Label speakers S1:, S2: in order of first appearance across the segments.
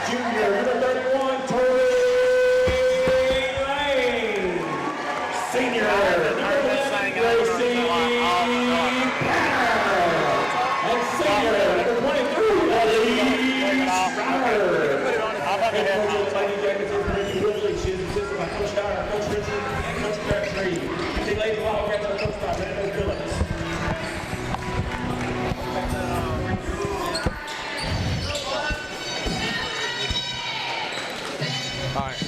S1: Junior, number 31, Tori Lane. Senior, number 11, Gracie Panner. And senior, number 23, Elise Schreiber. Head coach of the Lady Jackets is Ricky Woodley. She is assisted by Coach Dyer, Coach Richard, and Coach Crabtree. The Lady Wildcats are coached by Brandon Phillips.
S2: All right.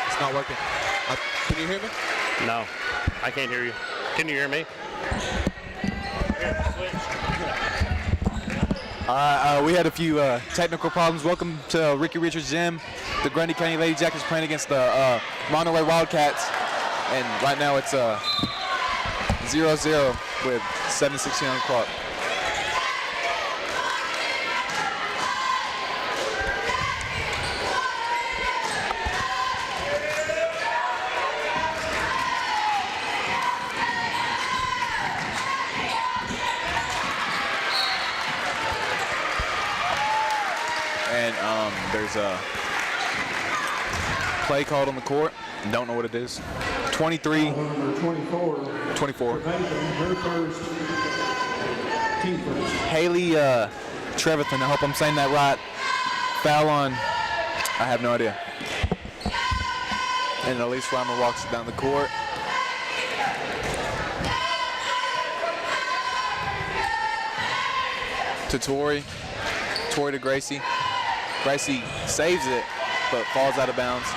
S2: It's not working. Can you hear me?
S3: No, I can't hear you. Can you hear me?
S2: All right, we had a few technical problems. Welcome to Ricky Richards Gym. The Grundy County Lady Jackets playing against the Monterey Wildcats. And right now it's 0-0 with 7:16 on the clock. And there's a play called on the court. Don't know what it is. 23. 24.
S1: Her first. Team first.
S2: Haley Trevathan, I hope I'm saying that right. Foul on, I have no idea. And Elise Reimer walks it down the court. To Tori. Tori to Gracie. Gracie saves it, but falls out of bounds.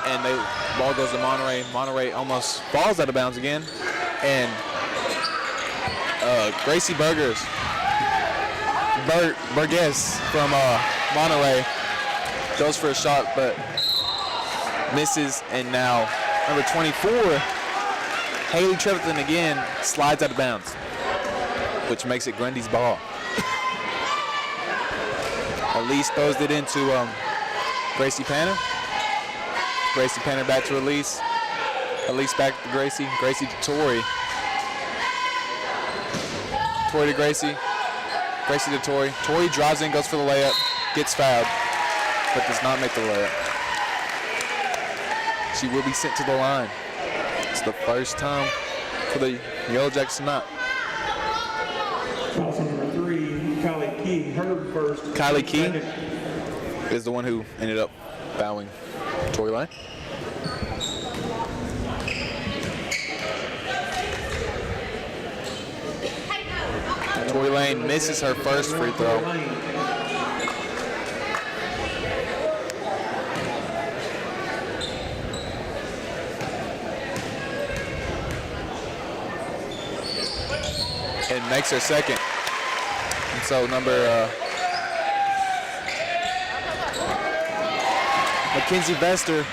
S2: And the ball goes to Monterey. Monterey almost falls out of bounds again. And Gracie Burgess from Monterey goes for a shot, but misses. And now number 24, Haley Trevathan again slides out of bounds, which makes it Grundy's ball. Elise throws it into Gracie Panner. Gracie Panner back to Elise. Elise back to Gracie. Gracie to Tori. Tori to Gracie. Gracie to Tori. Tori drives in, goes for the layup, gets fouled, but does not make the layup. She will be sent to the line. It's the first time for the Yellow Jackets tonight.
S1: Also number 3, Kylie Key, her first.
S2: Kylie Key is the one who ended up fouling Tori Lane. Tori Lane misses her first free throw. And makes her second. And so number Mackenzie Vester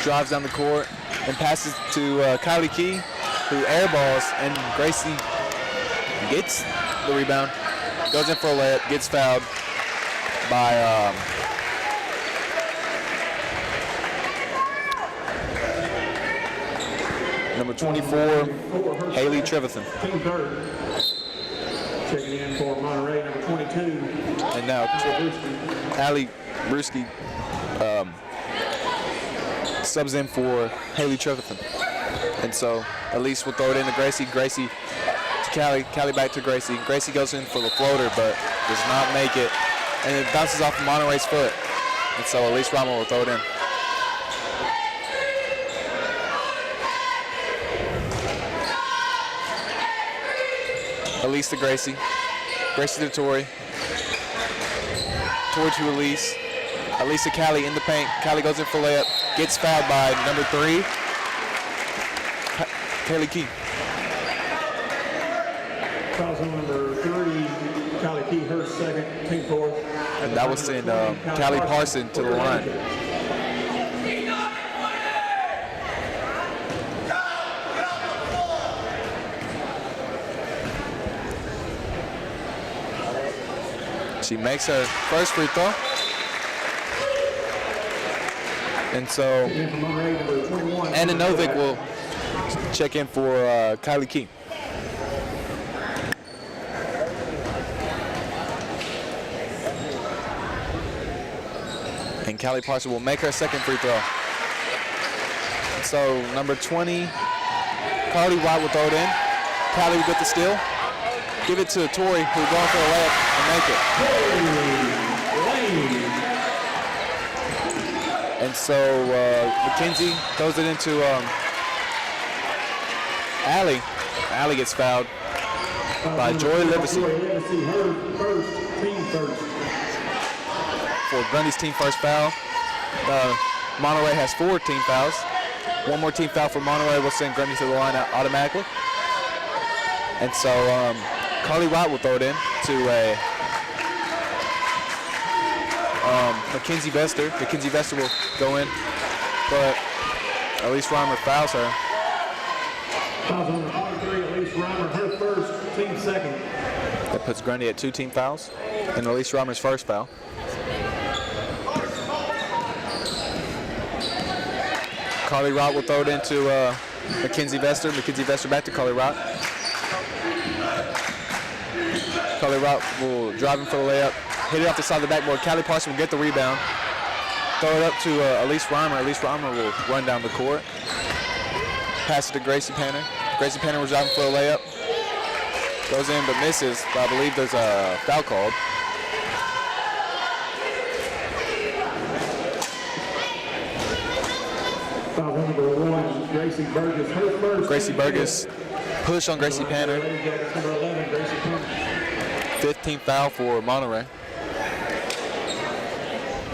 S2: drives down the court and passes to Kylie Key, who airballs, and Gracie gets the rebound, goes in for a layup, gets fouled by number 24, Haley Trevathan.
S1: Team third. Checking in for Monterey, number 22.
S2: And now Allie Brewski subs in for Haley Trevathan. And so Elise will throw it in to Gracie. Gracie to Callie. Callie back to Gracie. Gracie goes in for the floater, but does not make it. and it bounces off of Monterey's foot. And so Elise Rama will throw it in. Elise to Gracie. Gracie to Tori. Tori to Elise. Elise to Callie in the paint. Callie goes in for layup. Gets fouled by number 3, Kaylee Key.
S1: Fouls on number 3, Callie Key, her second, team fourth.
S2: And that will send Callie Parson to the line. She makes her first free throw. And so Anna Novick will check in for Kylie Key. And Callie Parson will make her second free throw. So number 20, Carly White will throw it in. Callie will get the steal. Give it to Tori, who's going for a layup and make it. And so McKenzie throws it into Allie. Allie gets fouled by Joy Livesey. For Grundy's team first foul. Monterey has 4 team fouls. One more team foul for Monterey will send Grundy to the line automatically. And so Carly White will throw it in to Mackenzie Vester. Mackenzie Vester will go in, but Elise Reimer fouls her.
S1: Fouls on the 23, Elise Reimer, her first, team second.
S2: That puts Grundy at 2 team fouls, and Elise Reimer's first foul. Carly Wright will throw it into Mackenzie Vester. Mackenzie Vester back to Carly Wright. Carly Wright will drive in for the layup. Hit it off the side of the backboard. Callie Parson will get the rebound. Throw it up to Elise Reimer. Elise Reimer will run down the court. Pass it to Gracie Panner. Gracie Panner was driving for a layup. Goes in but misses. But I believe there's a foul called.
S1: Foul number 1, Gracie Burgess. Her first.
S2: Gracie Burgess. Push on Gracie Panner.
S1: Number 11, Gracie Panner.
S2: 15th foul for Monterey.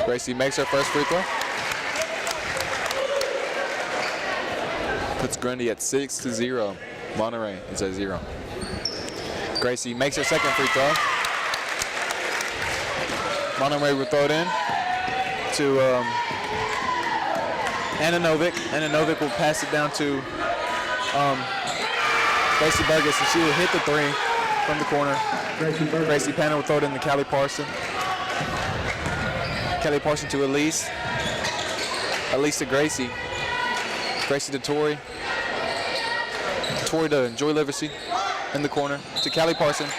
S2: Gracie makes her first free throw. Puts Grundy at 6-0. Monterey is at 0. Gracie makes her second free throw. Monterey will throw it in to Anna Novick. Anna Novick will pass it down to Gracie Burgess, and she will hit the 3 from the corner. Gracie Panner will throw it in to Callie Parson. Callie Parson to Elise. Elise to Gracie. Gracie to Tori. Tori to Joy Livesey in the corner to Callie Parson.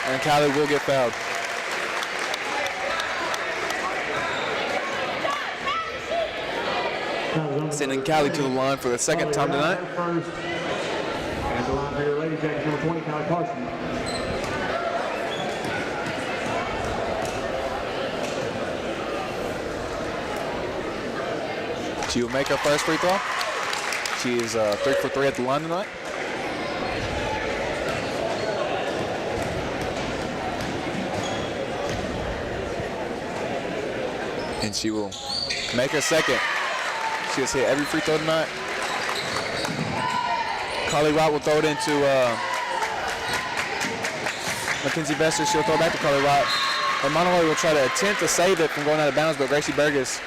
S2: And Callie will get fouled. Sending Callie to the line for the second time tonight.
S1: And the line for your Lady Jackets, number 20, Callie Parson.
S2: She will make her first free throw. She is 3 for 3 at the line tonight. And she will make her second. She has hit every free throw tonight. Carly Wright will throw it into Mackenzie Vester. She'll throw it back to Carly Wright. And Monterey will try to attempt to save it from going out of bounds, but Gracie Burgess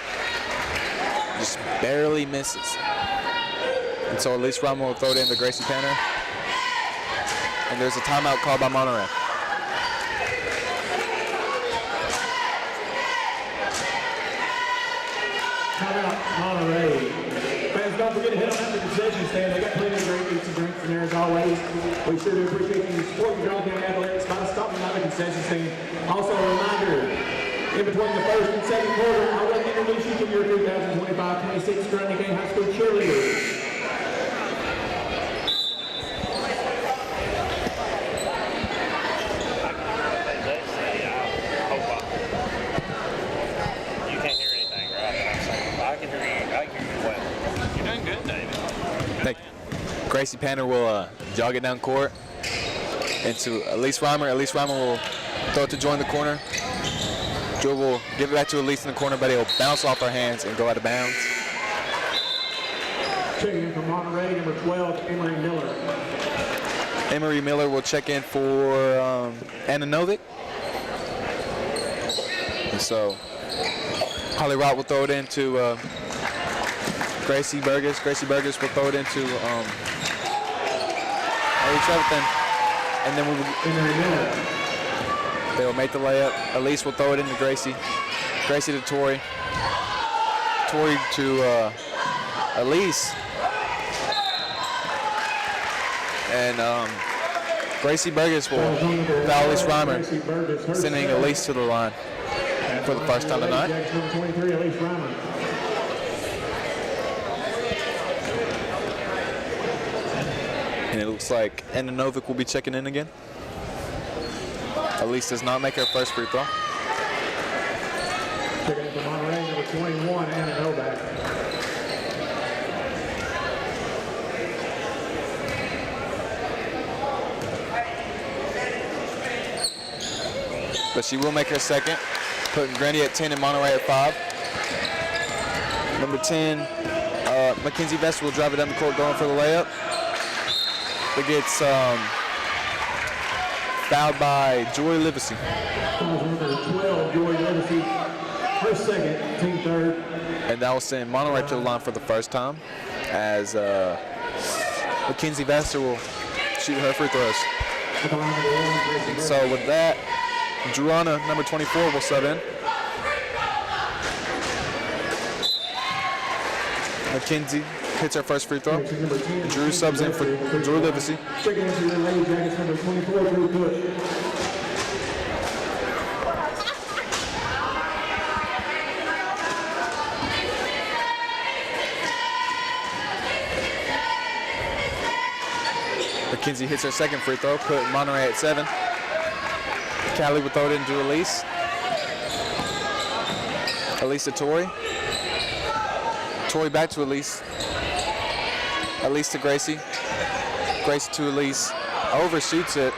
S2: just barely misses. And so Elise Ramos will throw it in to Gracie Panner. And there's a timeout called by Monterey.
S1: Timeout, Monterey. Fans, don't forget to hit on the concession stand. They got plenty of great eats and drinks in there as always. We sure do appreciate you supporting Grundy County Athletics by stopping by the concession stand. Also a reminder, in between the first and second quarter, I want to introduce you to your 2025-26 Grundy County High School cheerleaders.
S2: Gracie Panner will jog it down court into Elise Reimer. Elise Reimer will throw it to Joy in the corner. Joy will give it back to Elise in the corner, but it'll bounce off her hands and go out of bounds.
S1: Checking in from Monterey, number 12, Emery Miller.
S2: Emery Miller will check in for Anna Novick. And so Holly Rott will throw it into Gracie Burgess. Gracie Burgess will throw it into Haley Trevathan. And then they will make the layup. Elise will throw it into Gracie. Gracie to Tori. Tori to Elise. And Gracie Burgess will foul Elise Reimer, sending Elise to the line for the first time tonight. And it looks like Anna Novick will be checking in again. Elise does not make her first free throw.
S1: Checking in from Monterey, number 21, Anna Novak.
S2: But she will make her second, putting Grundy at 10 and Monterey at 5. Number 10, Mackenzie Vester will drive it down the court going for the layup. It gets fouled by Joy Livesey.
S1: Number 12, Joy Livesey, her second, team third.
S2: And that will send Monterey to the line for the first time, as Mackenzie Vester will shoot her free throws. So with that, Juana, number 24, will sub in. Mackenzie hits her first free throw. Drew subs in for Joy Livesey.
S1: Checking into the Lady Jackets, number 24, Drew Cook.
S2: Mackenzie hits her second free throw, put Monterey at 7. Callie will throw it into Elise. Elise to Tori. Tori back to Elise. Elise to Gracie. Gracie to Elise. Overshoots it.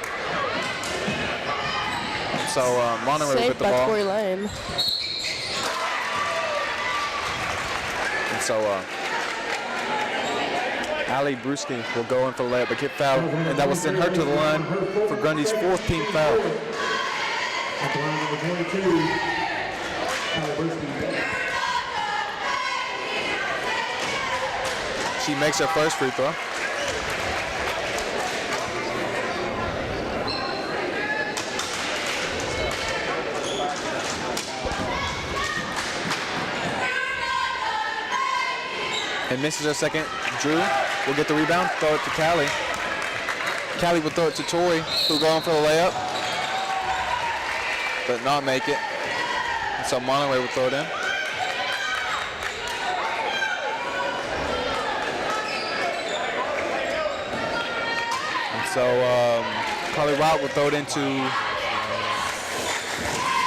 S2: So Monterey will get the ball.
S4: Tori Lane.
S2: And so Allie Brewski will go in for the layup, but get fouled, and that will send her to the line for Grundy's 4th team foul.
S1: At the line, number 22,
S2: She makes her first free throw. And misses her second. Drew will get the rebound, throw it to Callie. Callie will throw it to Tori, who'll go in for the layup, but not make it. And so Monterey will throw it in. And so Carly Rott will throw it into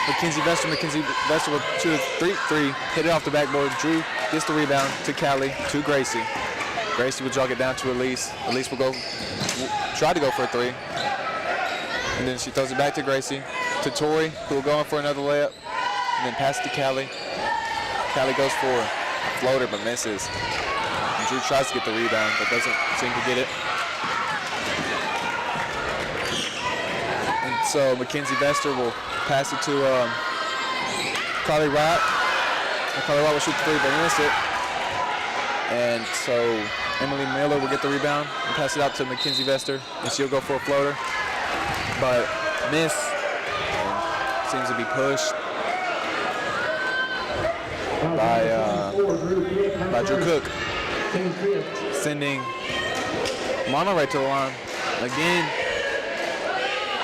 S2: Mackenzie Vester. Mackenzie Vester will shoot a 3, hit it off the backboard. Drew gets the rebound to Callie, to Gracie. Gracie will jog it down to Elise. Elise will try to go for a 3. And then she throws it back to Gracie, to Tori, who will go in for another layup. And then pass it to Callie. Callie goes for a floater, but misses. And Drew tries to get the rebound, but doesn't seem to get it. And so Mackenzie Vester will pass it to Carly Rott. And Carly Rott will shoot the 3, but miss it. And so Emily Miller will get the rebound and pass it out to Mackenzie Vester, and she'll go for a floater, but miss. Seems to be pushed by Drew Cook, sending Monterey to the line. Again,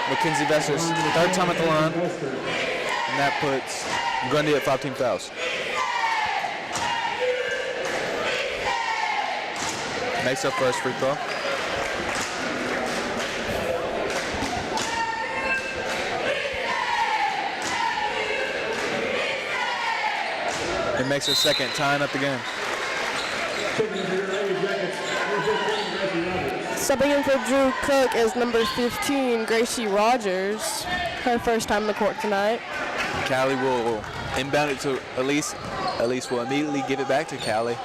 S2: Mackenzie Vester's 3rd time at the line, and that puts Grundy at 5 team fouls. Makes her first free throw. It makes her second, tying up the game.
S1: Checking into the Lady Jackets, number 15, Gracie Roberts.
S4: Subbing in for Drew Cook is number 15, Gracie Rogers. Her first time in the court tonight.
S2: Callie will inbound it to Elise. Elise will immediately give it back to Callie.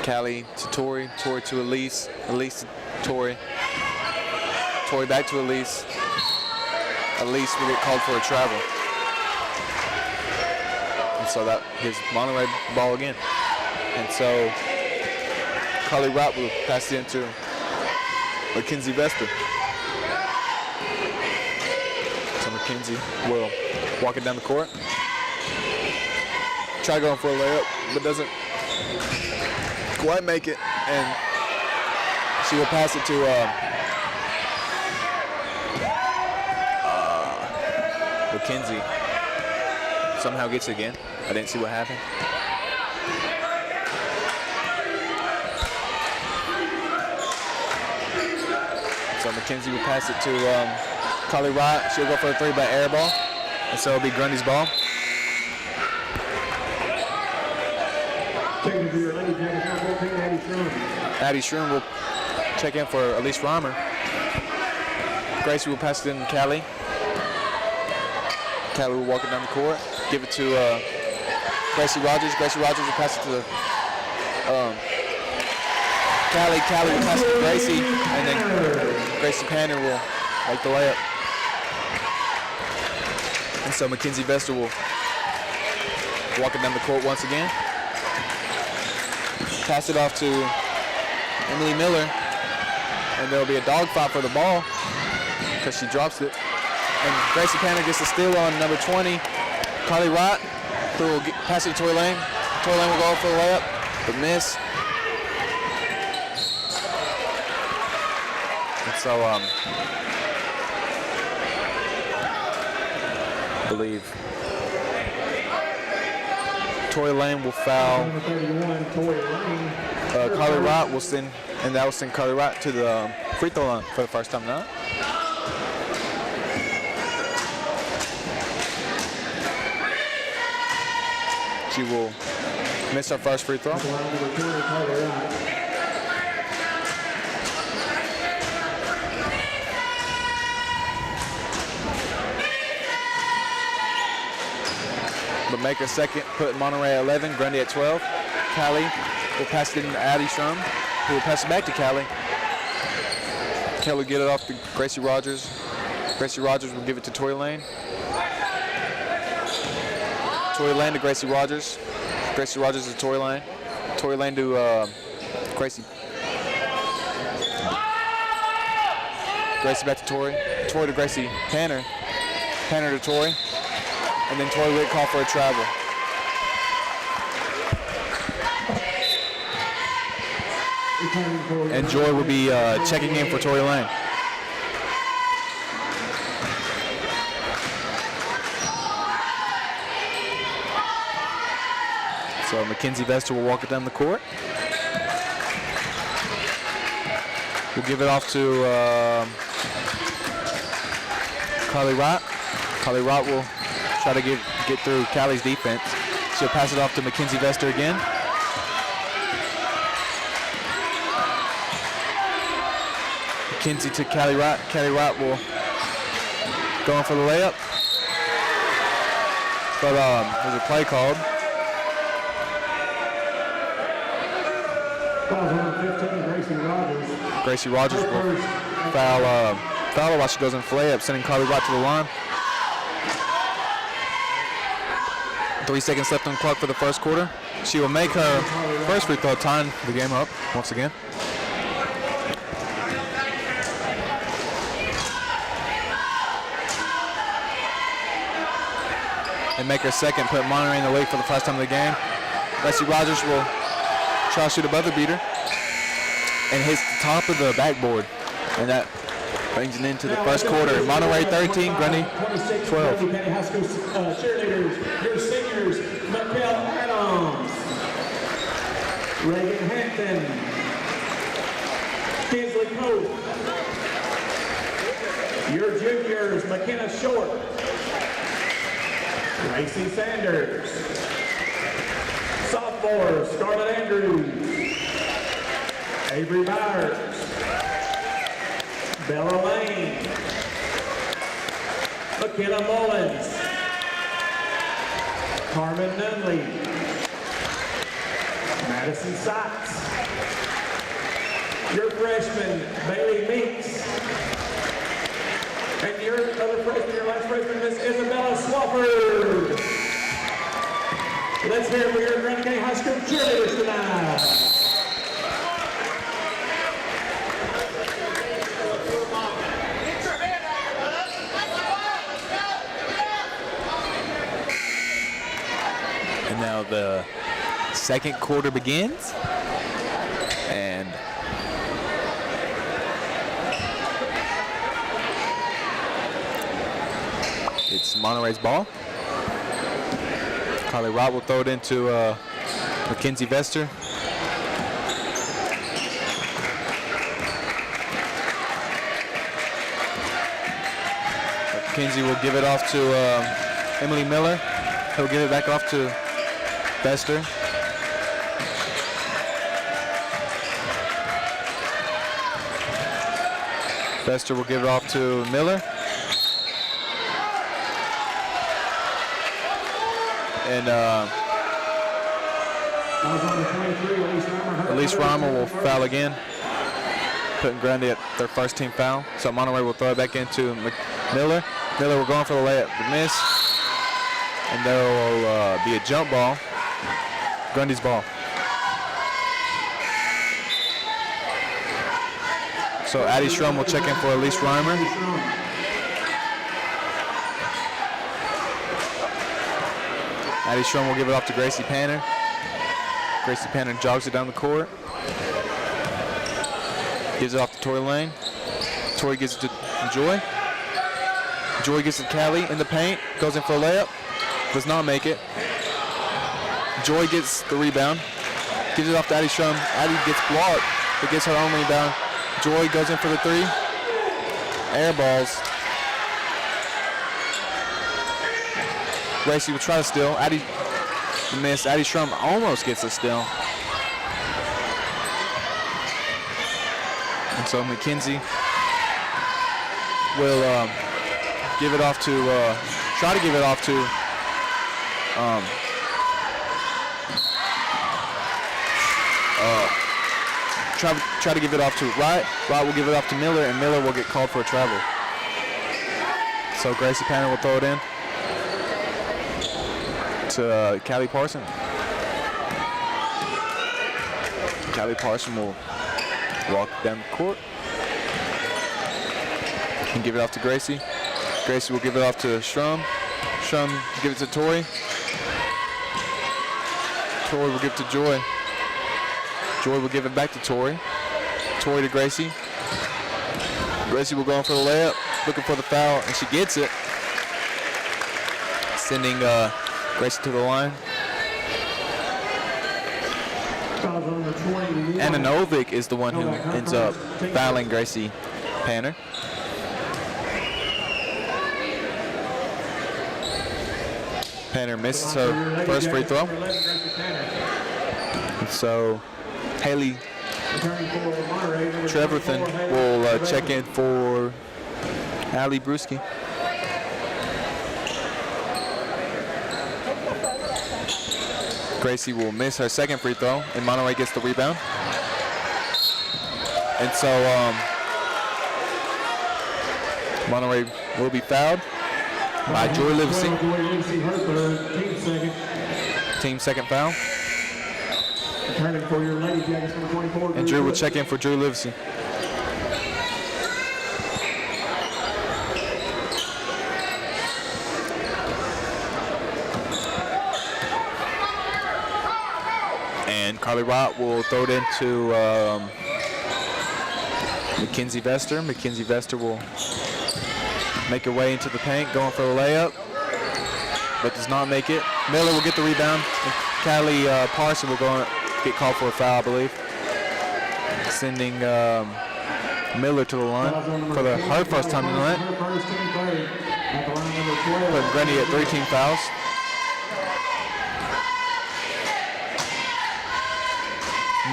S2: Callie to Tori. Tori to Elise. Elise to Tori. Tori back to Elise. Elise will get called for a travel. And so that gives Monterey ball again. And so Carly Wright will pass it into Mackenzie Vester. So Mackenzie will walk it down the court. Try going for a layup, but doesn't quite make it. And she will pass it to Mackenzie. Somehow gets it again. I didn't see what happened. So Mackenzie will pass it to Carly Wright. She'll go for a 3 by air ball. And so it'll be Grundy's ball.
S1: Checking for your Lady Jackets, number 14, Addie Shrum.
S2: Addie Shrum will check in for Elise Reimer. Gracie will pass it in to Callie. Callie will walk it down the court. Give it to Gracie Rogers. Gracie Rogers will pass it to Callie. Callie will pass it to Gracie. And then Gracie Panner will make the layup. And so Mackenzie Vester will walk it down the court once again. Pass it off to Emily Miller. And there'll be a dogfight for the ball because she drops it. And Gracie Panner gets a steal on number 20, Carly Wright, who will pass it to Toy Lane. Toy Lane will go for the layup, but miss. And so, I believe Toy Lane will foul.
S1: Number 31, Toy Lane.
S2: Carly Wright will send, and that will send Carly Wright to the free throw line for the first time now. She will miss her first free throw. But make her second, put Monterey at 11, Grundy at 12. Callie will pass it into Addie Shrum, who will pass it back to Callie. Callie will get it off to Gracie Rogers. Gracie Rogers will give it to Toy Lane. Toy Lane to Gracie Rogers. Gracie Rogers to Toy Lane. Toy Lane to Gracie. Gracie back to Tori. Tori to Gracie Panner. Panner to Tori. And then Tori will call for a travel. And Joy will be checking in for Tory Lane. So Mackenzie Vester will walk it down the court. We'll give it off to Carly Wright. Carly Wright will try to get through Callie's defense. She'll pass it off to Mackenzie Vester again. Mackenzie to Callie Wright. Callie Wright will go in for the layup. But there's a play called.
S1: Gracie Rogers.
S2: Gracie Rogers will foul her while she goes in for layup, sending Carly Wright to the line. 3 seconds left on the clock for the first quarter. She will make her first free throw, tying the game up once again. And make her second, put Monterey in the lead for the first time of the game. Gracie Rogers will try to shoot a buzzer beater and hits the top of the backboard. And that brings it into the first quarter. Monterey 13, Grundy 12.
S1: Grundy County High School cheerleaders, your seniors, Michael Adams, Reagan Hampton, Kinsley Cope, your juniors, McKenna Short, Gracie Sanders, sophomore, Scarlett Andrews, Avery Byers, Bella Lane, McKenna Mullins, Carmen Nunley, Madison Sykes, your freshman, Bailey Meeks, and your other freshman, your last freshman, Miss Isabella Swafford. Let's hear it for your Grundy County High School cheerleaders tonight.
S2: And now the second quarter begins. And it's Monterey's ball. Carly Robb will throw it into Mackenzie Vester. Mackenzie will give it off to Emily Miller. He'll give it back off to Vester. Vester will give it off to Miller. And Elise Reimer will foul again, putting Grundy at their first team foul. So Monterey will throw it back into Miller. Miller will go in for the layup, the miss. And there will be a jump ball, Grundy's ball. So Addie Strum will check in for Elise Reimer. Addie Strum will give it off to Gracie Panner. Gracie Panner jogs it down the court. Gives it off to Tori Lane. Tori gives it to Joy. Joy gets it to Callie in the paint. Goes in for a layup. Does not make it. Joy gets the rebound. Gives it off to Addie Strum. Addie gets blocked, but gets her own rebound. Joy goes in for the three. Air balls. Gracie will try to steal. Addie missed. Addie Strum almost gets a steal. And so Mackenzie will give it off to, try to give it off to try to give it off to Wright. Wright will give it off to Miller, and Miller will get called for a travel. So Gracie Panner will throw it in to Callie Parson. Callie Parson will walk down the court and give it off to Gracie. Gracie will give it off to Strum. Strum give it to Tori. Tori will give it to Joy. Joy will give it back to Tori. Tori to Gracie. Gracie will go in for the layup, looking for the foul, and she gets it. Sending Gracie to the line. Anna Novick is the one who ends up fouling Gracie Panner. Panner misses her first free throw. And so Haley Treverton will check in for Allie Brewski. Gracie will miss her second free throw, and Monterey gets the rebound. And so Monterey will be fouled by Joy Livesey. Team second foul. And Drew will check in for Drew Livesey. And Carly Rott will throw it into Mackenzie Vester. Mackenzie Vester will make her way into the paint, going for the layup, but does not make it. Miller will get the rebound, and Callie Parson will go get called for a foul, I believe. Sending Miller to the line for her first time in the line. Putting Grundy at 3 team fouls.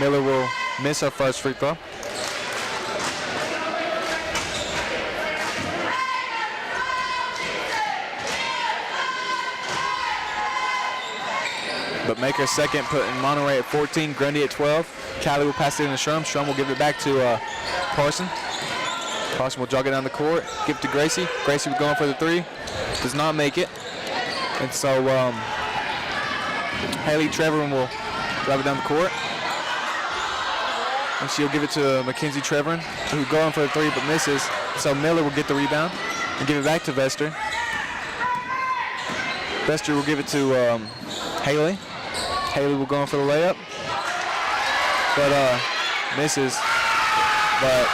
S2: Miller will miss her first free throw. But make her second, putting Monterey at 14, Grundy at 12. Callie will pass it in to Shrum. Shrum will give it back to Carson. Carson will jog it down the court, give it to Gracie. Gracie will go in for the three, does not make it. And so Haley Trevorn will drive it down the court. And she'll give it to Mackenzie Trevorn, who go in for the three but misses. So Miller will get the rebound and give it back to Vester. Vester will give it to Haley. Haley will go in for the layup, but misses. But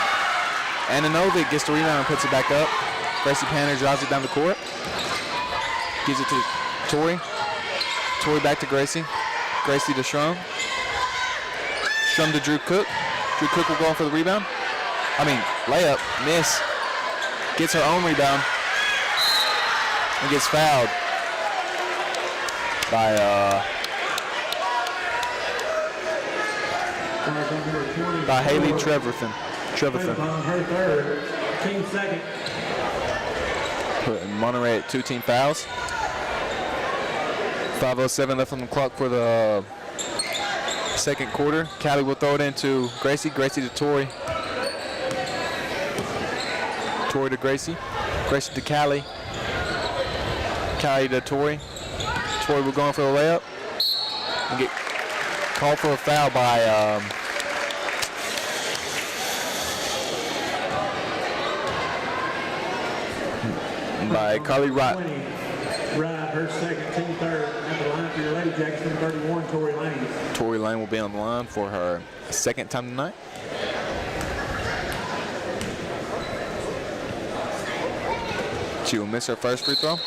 S2: Ananovic gets the rebound and puts it back up. Gracie Panner drives it down the court. Gives it to Tori. Tori back to Gracie. Gracie to Shrum. Shrum to Drew Cook. Drew Cook will go in for the rebound. Layup, miss. Gets her own rebound and gets fouled by Haley Trevorn.
S1: Her third, team second.
S2: Putting Monterey at 2 team fouls. 5:07 left on the clock for the second quarter. Callie will throw it into Gracie. Gracie to Tori. Tori to Gracie. Gracie to Callie. Callie to Tori. Tori will go in for the layup and get called for a foul by Carly Wright.
S1: Wright, her second, team third. At the line for your Lady Jackets, number 31, Tori Lane.
S2: Tori Lane will be on the line for her second time tonight. She will miss her first free throw.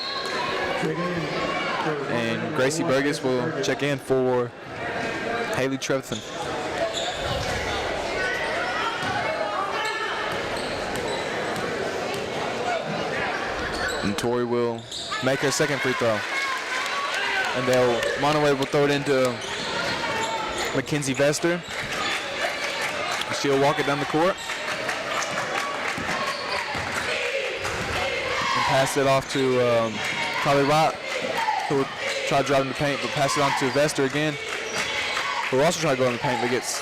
S2: And Gracie Burgess will check in for Haley Trevorn. And Tori will make her second free throw. And Monterey will throw it into Mackenzie Vester. She'll walk it down the court. And pass it off to Carly Wright, who will try driving the paint, but pass it on to Vester again, who will also try to go in the paint, but gets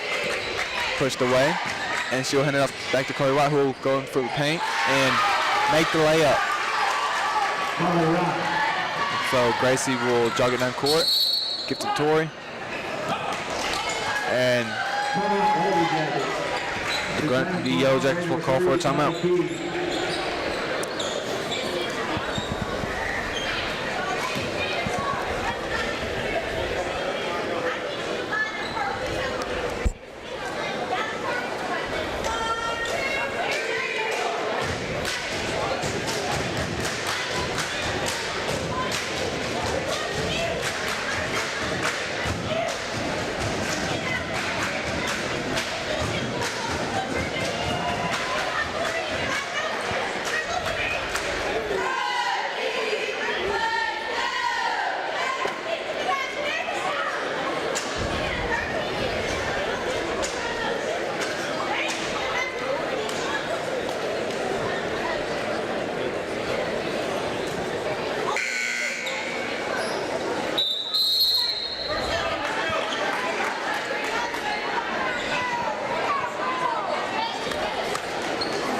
S2: pushed away. And she'll hand it off back to Carly Wright, who will go in for the paint and make the layup. So Gracie will jog it down court, give to Tori, and the Yellow Jackets will call for a timeout.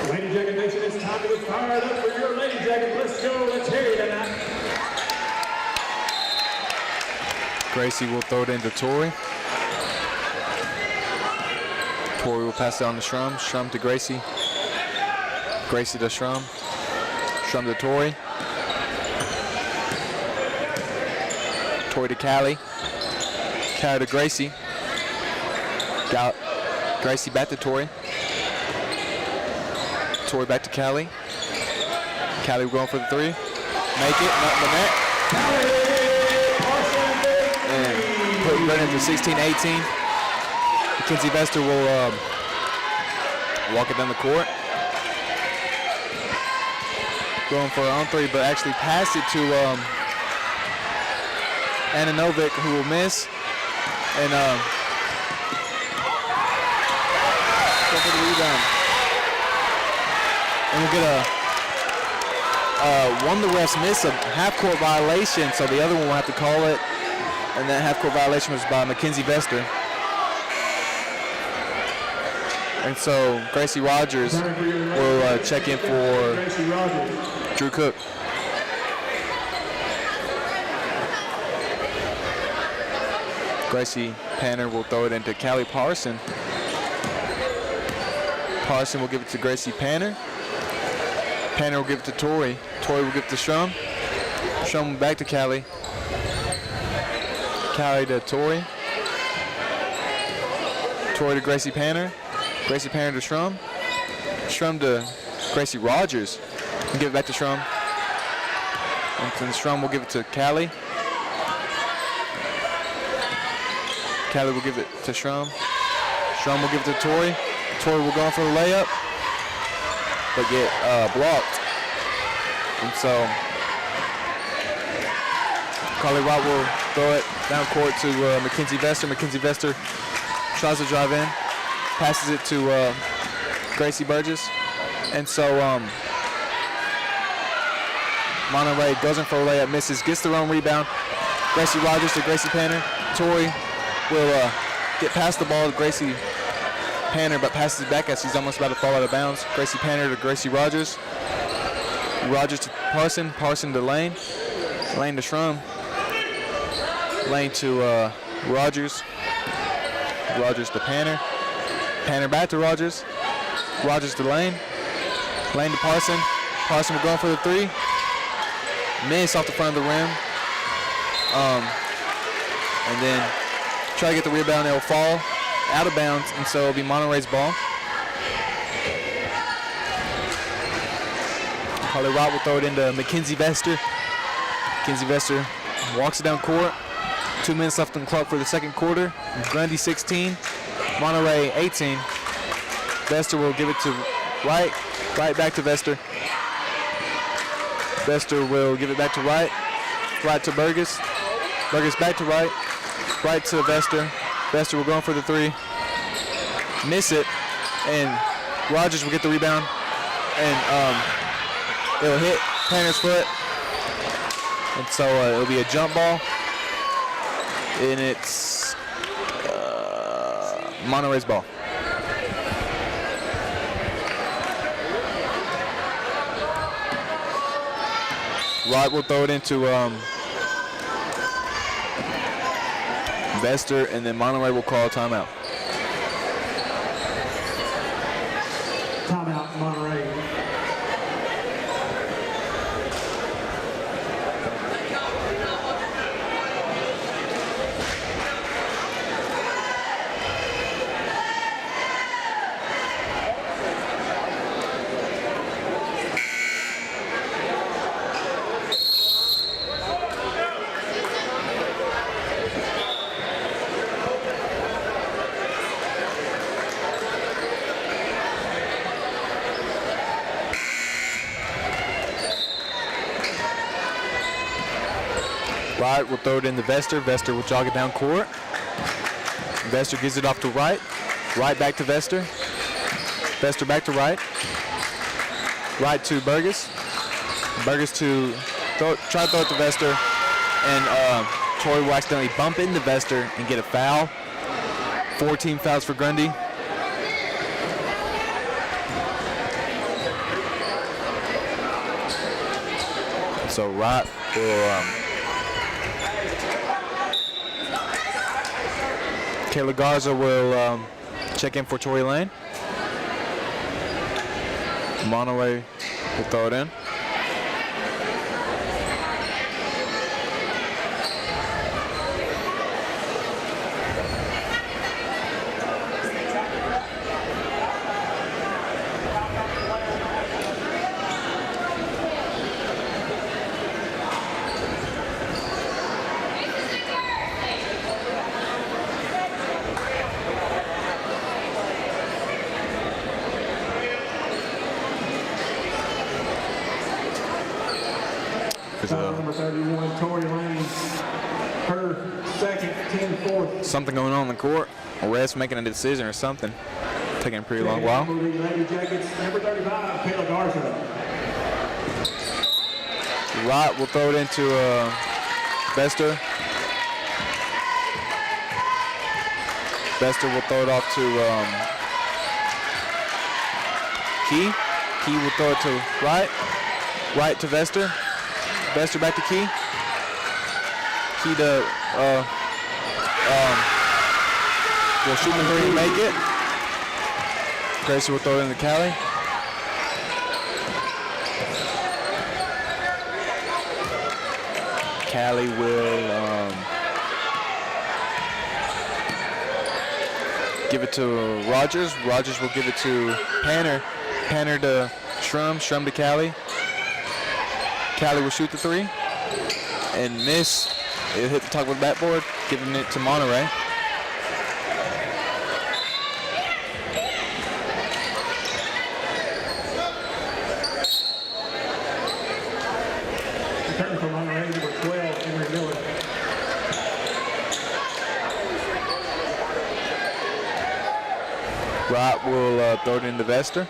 S1: Lady Jacket Nation, it's time to get fired up for your Lady Jacket. Let's go, let's hear it tonight.
S2: Gracie will throw it into Tori. Tori will pass it on to Shrum. Shrum to Gracie. Gracie to Shrum. Shrum to Tori. Tori to Callie. Callie to Gracie. Gracie back to Tori. Tori back to Callie. Callie will go in for the three. Make it, not the net. And put it right into 16-18. Mackenzie Vester will walk it down the court. Going for her own three, but actually pass it to Ananovic, who will miss. And rebound. And we'll get one of the refs missed a half-court violation, so the other one will have to call it. And that half-court violation was by Mackenzie Vester. And so Gracie Rogers will check in for Drew Cook. Gracie Panner will throw it into Callie Parson. Parson will give it to Gracie Panner. Panner will give it to Tori. Tori will give it to Shrum. Shrum back to Callie. Callie to Tori. Tori to Gracie Panner. Gracie Panner to Shrum. Shrum to Gracie Rogers. And give it back to Shrum. And then Shrum will give it to Callie. Callie will give it to Shrum. Shrum will give it to Tori. Tori will go in for the layup, but get blocked. And so Carly Watt will throw it down court to Mackenzie Vester. Mackenzie Vester tries to drive in, passes it to Gracie Burgess. And so Monterey goes in for a layup, misses, gets their own rebound. Gracie Rogers to Gracie Panner. Tori will get past the ball to Gracie Panner, but passes it back as he's almost about to fall out of bounds. Gracie Panner to Gracie Rogers. Rogers to Parson. Parson to Lane. Lane to Shrum. Lane to Rogers. Rogers to Panner. Panner back to Rogers. Rogers to Lane. Lane to Parson. Parson will go in for the three. Miss off the front of the rim. And then try to get the rebound. It will fall out of bounds, and so it'll be Monterey's ball. Carly Watt will throw it into Mackenzie Vester. Mackenzie Vester walks it down court. 2 minutes left on the clock for the second quarter. Grundy 16, Monterey 18. Vester will give it to Wright. Wright back to Vester. Vester will give it back to Wright. Wright to Burgess. Burgess back to Wright. Wright to Vester. Vester will go in for the three. Miss it. And Rogers will get the rebound. And it'll hit Panner's foot. And so it'll be a jump ball. And it's Monterey's ball. Wright will throw it into Vester, and then Monterey will call a timeout.
S1: Timeout, Monterey.
S2: Wright will throw it into Vester. Vester will jog it down court. Vester gives it off to Wright. Wright back to Vester. Vester back to Wright. Wright to Burgess. Burgess to try to throw it to Vester. And Tori will accidentally bump into Vester and get a foul. 14 fouls for Grundy. So Wright will Kayla Garza will check in for Tory Lane. Monterey will throw it in.
S1: Number 31, Tory Lane. Her second, 10-4.
S2: Something going on in the court. A ref's making a decision or something. taking a pretty long while.
S1: Lady Jackets, number 35, Kayla Garza.
S2: Rott will throw it into Bester. Bester will throw it off to Key. Key will throw it to Wright. Wright to Vester. Vester back to Key. Key to will shoot the three and make it. Gracie will throw it into Callie. Callie will give it to Rogers. Rogers will give it to Panner. Panner to Shrum. Shrum to Callie. Callie will shoot the three and miss. It'll hit the top of the backboard, giving it to Monterey.
S1: Return from Monterey, number 12, Henry Miller.
S2: Rott will throw it into Vester.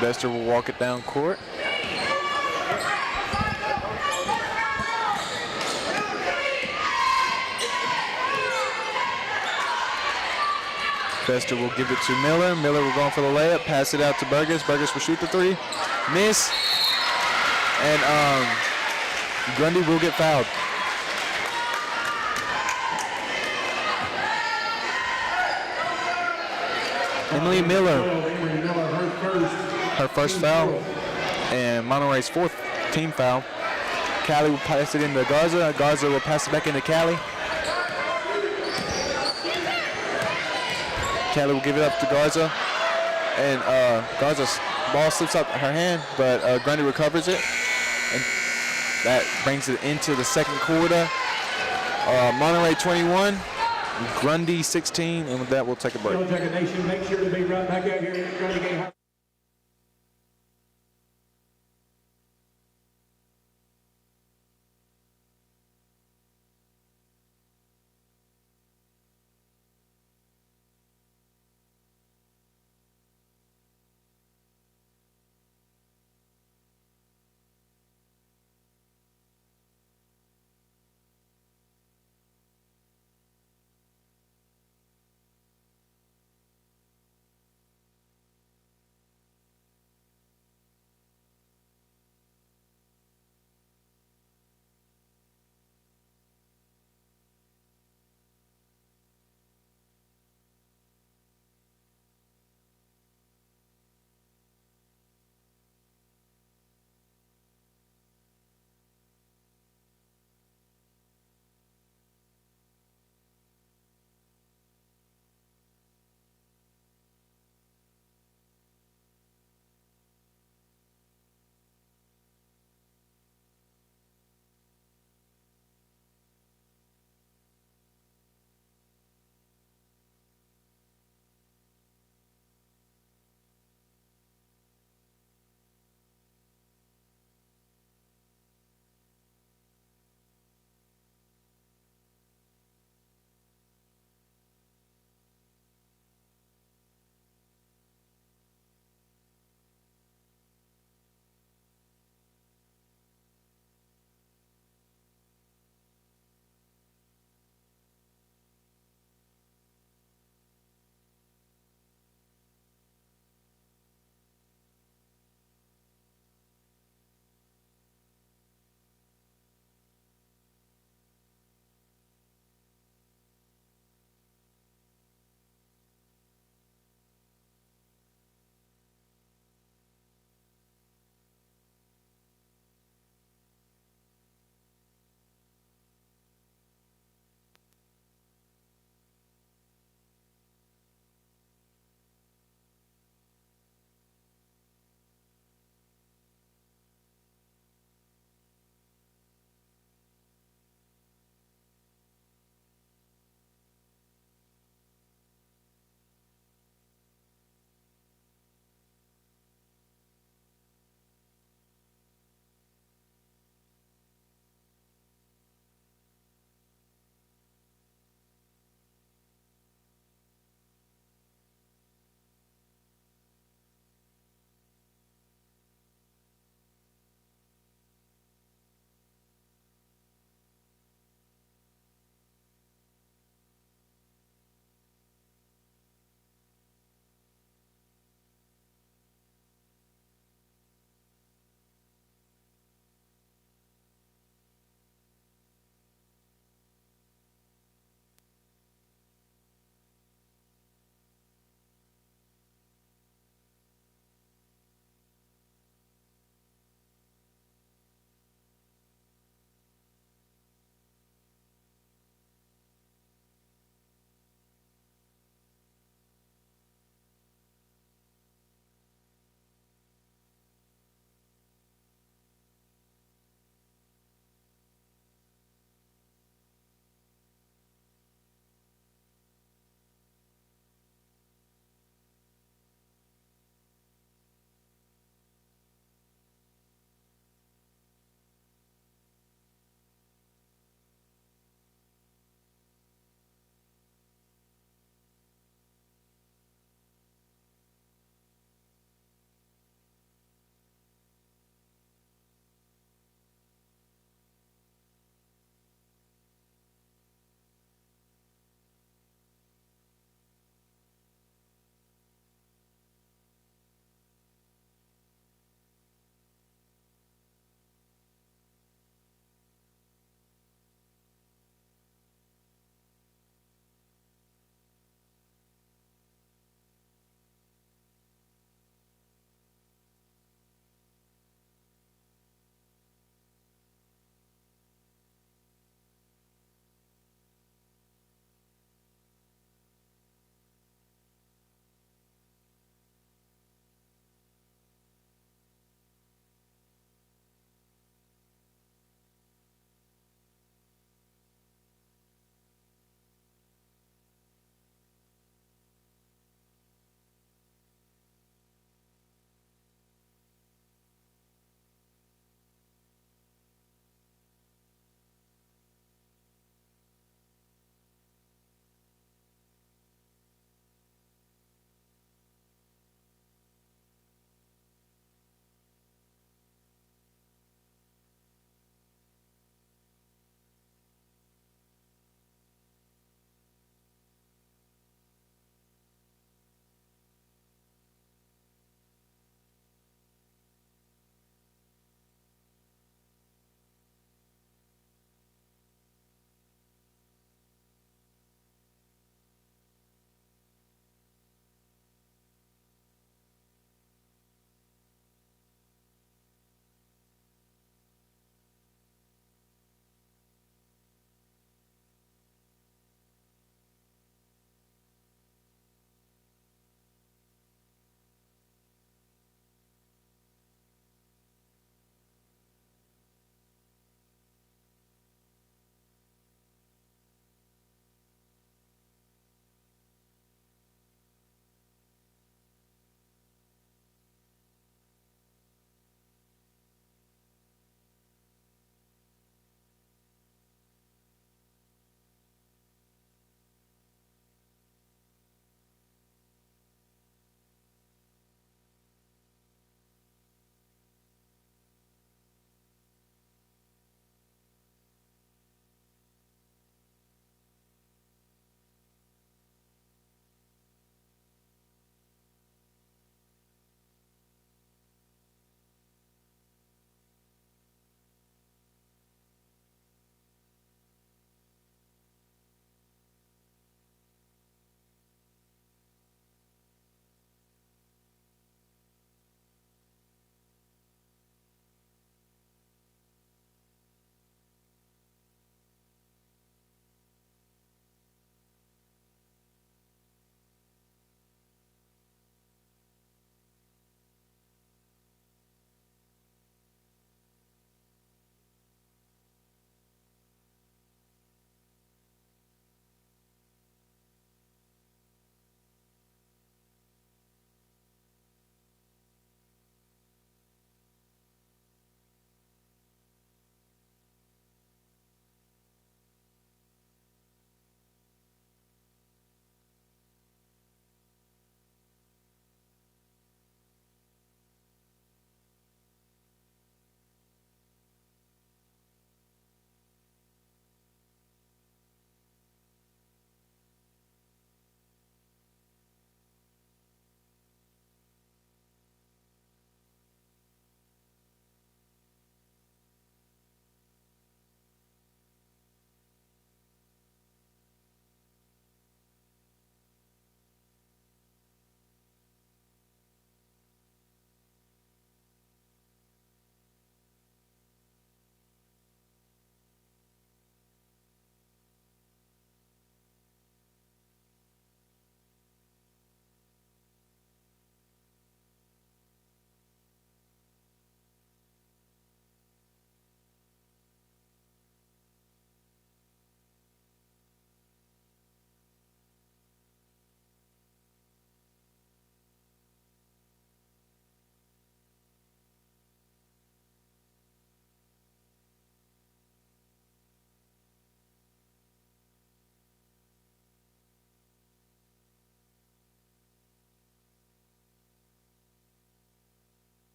S2: Vester will walk it down court. Vester will give it to Miller. Miller will go in for the layup, pass it out to Burgess. Burgess will shoot the three, miss, and Grundy will get fouled. Emily Miller, her first foul, and Monterey's fourth team foul. Callie will pass it into Garza. Garza will pass it back into Callie. Callie will give it up to Garza, and Garza's ball slips out her hand, but Grundy recovers it, and that brings it into the second quarter. Monterey 21, Grundy 16, and with that we'll take a break.
S1: Yellow Jacket Nation, make sure to be right back out here at Grundy County High.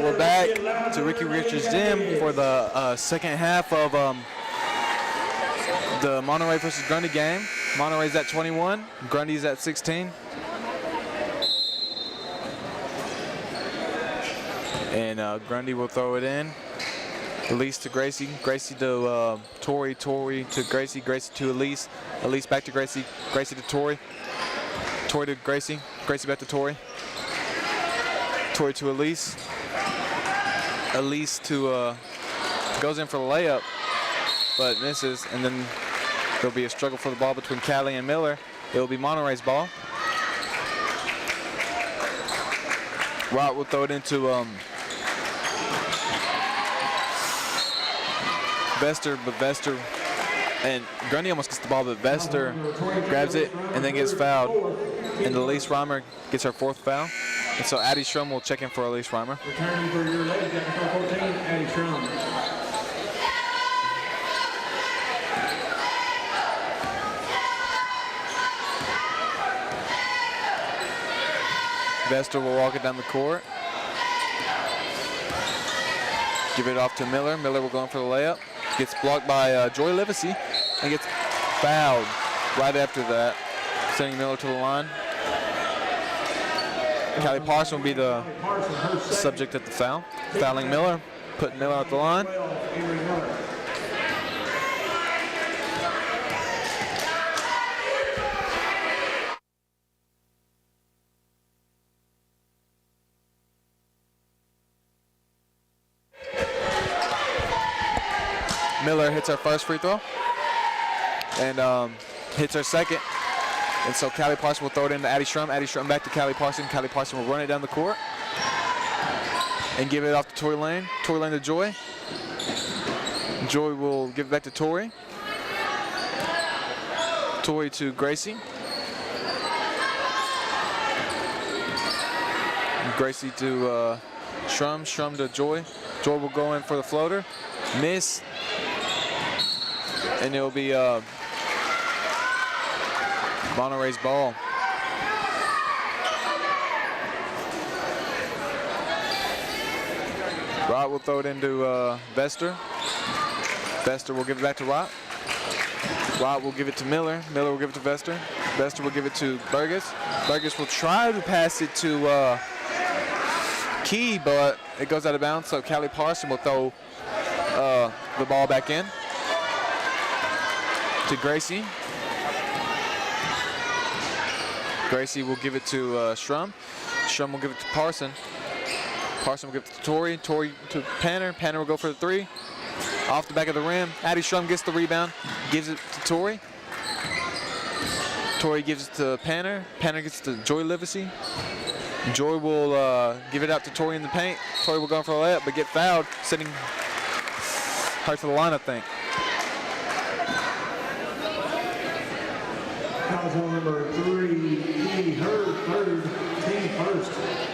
S2: we're back to Ricky Richards Gym for the second half of the Monterey versus Grundy game. Monterey's at 21, Grundy's at 16. And Grundy will throw it in. Elise to Gracie, Gracie to Tori, Tori to Gracie, Gracie to Elise, Elise back to Gracie, Gracie to Tori, Tori to Gracie, Gracie back to Tori, Tori to Elise, Elise to goes in for the layup, but misses, and then there'll be a struggle for the ball between Callie and Miller. It will be Monterey's ball. Rott will throw it into Vester, but Vester and Grundy almost gets the ball, but Vester grabs it and then gets fouled. And Elise Reimer gets her 4th foul. And so Addie Schrum will check in for Elise Reimer.
S1: Returning for your lady, number 14, Addie Schrum.
S2: Vester will walk it down the court. Give it off to Miller. Miller will go in for the layup. Gets blocked by Joy Livesey and gets fouled right after that, sending Miller to the line. Callie Parson will be the subject of the foul. Fouling Miller, putting Miller at the line. Miller hits her first free throw and hits her second. And so Callie Parson will throw it into Addie Schrum. Addie Schrum back to Callie Parson. Callie Parson will run it down the court and give it off to Tori Lane. Tori Lane to Joy. Joy will give it back to Tori. Tori to Gracie. Gracie to Schrum. Schrum to Joy. Joy will go in for the floater. Miss. And it'll be Monterey's ball. Rott will throw it into Vester. Vester will give it back to Rott. Rott will give it to Miller. Miller will give it to Vester. Vester will give it to Burgess. Burgess will try to pass it to Key, but it goes out of bounds, so Callie Parson will throw the ball back in to Gracie. Gracie will give it to Schrum. Schrum will give it to Parson. Parson will give it to Tori. Tori to Panner. Panner will go for the 3. Off the back of the rim. Addie Schrum gets the rebound. Gives it to Tori. Tori gives it to Panner. Panner gets to Joy Livesey. Joy will give it out to Tori in the paint. Tori will go for the layup, but get fouled, sending her to the line, I think.
S1: Foul number 3, her third, team first.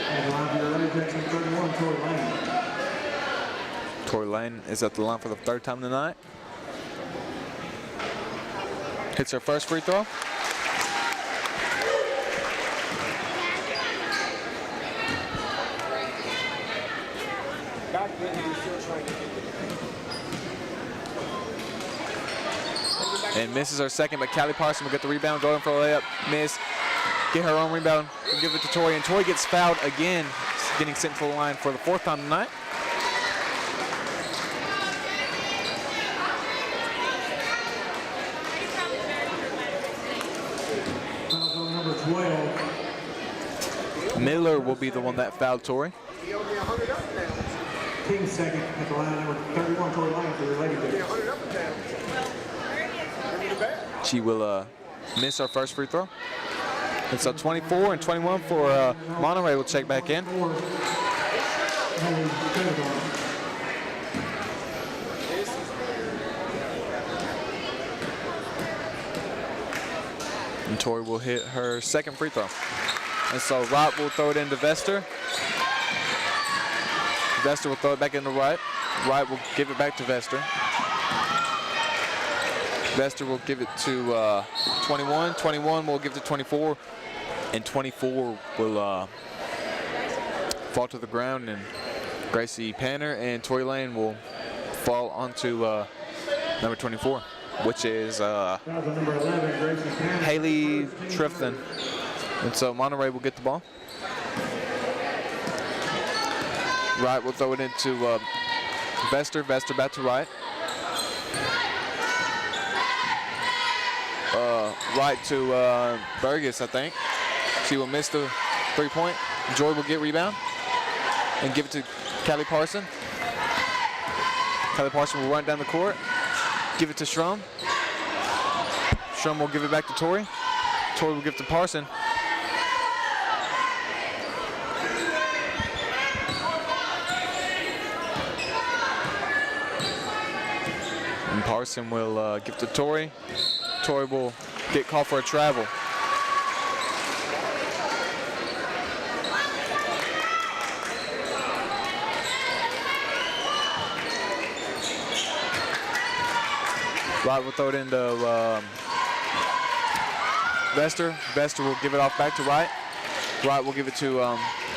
S1: And line for your lady, Jackson 31, Tori Lane.
S2: Tori Lane is at the line for the 3rd time tonight. Hits her first free throw. And misses her second, but Callie Parson will get the rebound, going for a layup, miss, get her own rebound, and give it to Tori, and Tori gets fouled again, getting sent to the line for the 4th time tonight.
S1: Foul number 12.
S2: Miller will be the one that fouled Tori.
S1: Team second at the line, number 31, Tori Lane for your lady.
S2: She will miss her first free throw. And so 24 and 21 for Monterey will check back in. And Tori will hit her second free throw. And so Rott will throw it into Vester. Vester will throw it back into Wright. Wright will give it back to Vester. Vester will give it to 21. 21 will give it to 24. And 24 will fall to the ground, and Gracie Panner and Tori Lane will fall onto number 24, which is
S1: Foul on number 11, Gracie Panner.
S2: Haley Trefton. And so Monterey will get the ball. Wright will throw it into Vester. Vester back to Wright. Right to Burgess, I think. She will miss the 3-point. Joy will get rebound and give it to Callie Parson. Callie Parson will run down the court. Give it to Strum. Strum will give it back to Tori. Tori will give it to Parson. And Parson will give it to Tori. Tori will get called for a travel. Wright will throw it into Vester. Vester will give it off back to Wright. Wright will give it to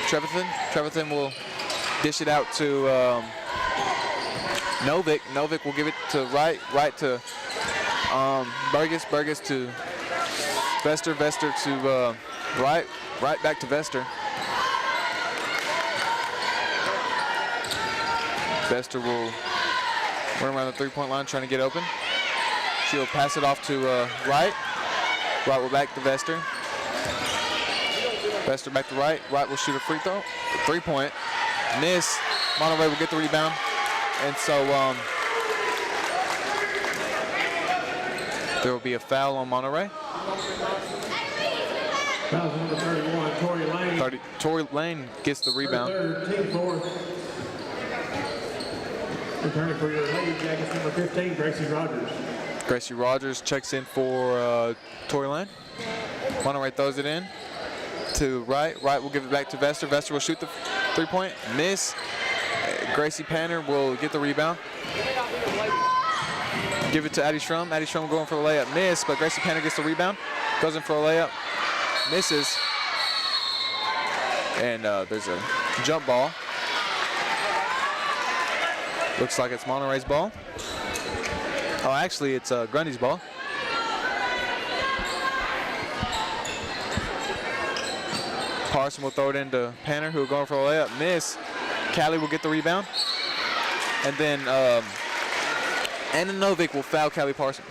S2: Trevathan. Trevathan will dish it out to Novick. Novick will give it to Wright. Wright to Burgess. Burgess to Vester. Vester to Wright. Wright back to Vester. Vester will run around the 3-point line trying to get open. She'll pass it off to Wright. Wright will back to Vester. Vester back to Wright. Wright will shoot a free throw. 3-point. Miss. Monterey will get the rebound. And so there will be a foul on Monterey.
S1: Foul number 31, Tori Lane.
S2: Tori Lane gets the rebound.
S1: Team fourth. Returning for your Lady Jackets, number 15, Gracie Rogers.
S2: Gracie Rogers checks in for Tori Lane. Monterey throws it in to Wright. Wright will give it back to Vester. Vester will shoot the 3-point. Miss. Gracie Panner will get the rebound. Give it to Addie Strum. Addie Strum going for the layup. Miss, but Gracie Panner gets the rebound. Goes in for a layup. Misses. And there's a jump ball. Looks like it's Monterey's ball. Oh, actually, it's Grundy's ball. Parson will throw it into Panner, who will go for a layup. Miss. Callie will get the rebound. And then Anna Novick will foul Callie Parson.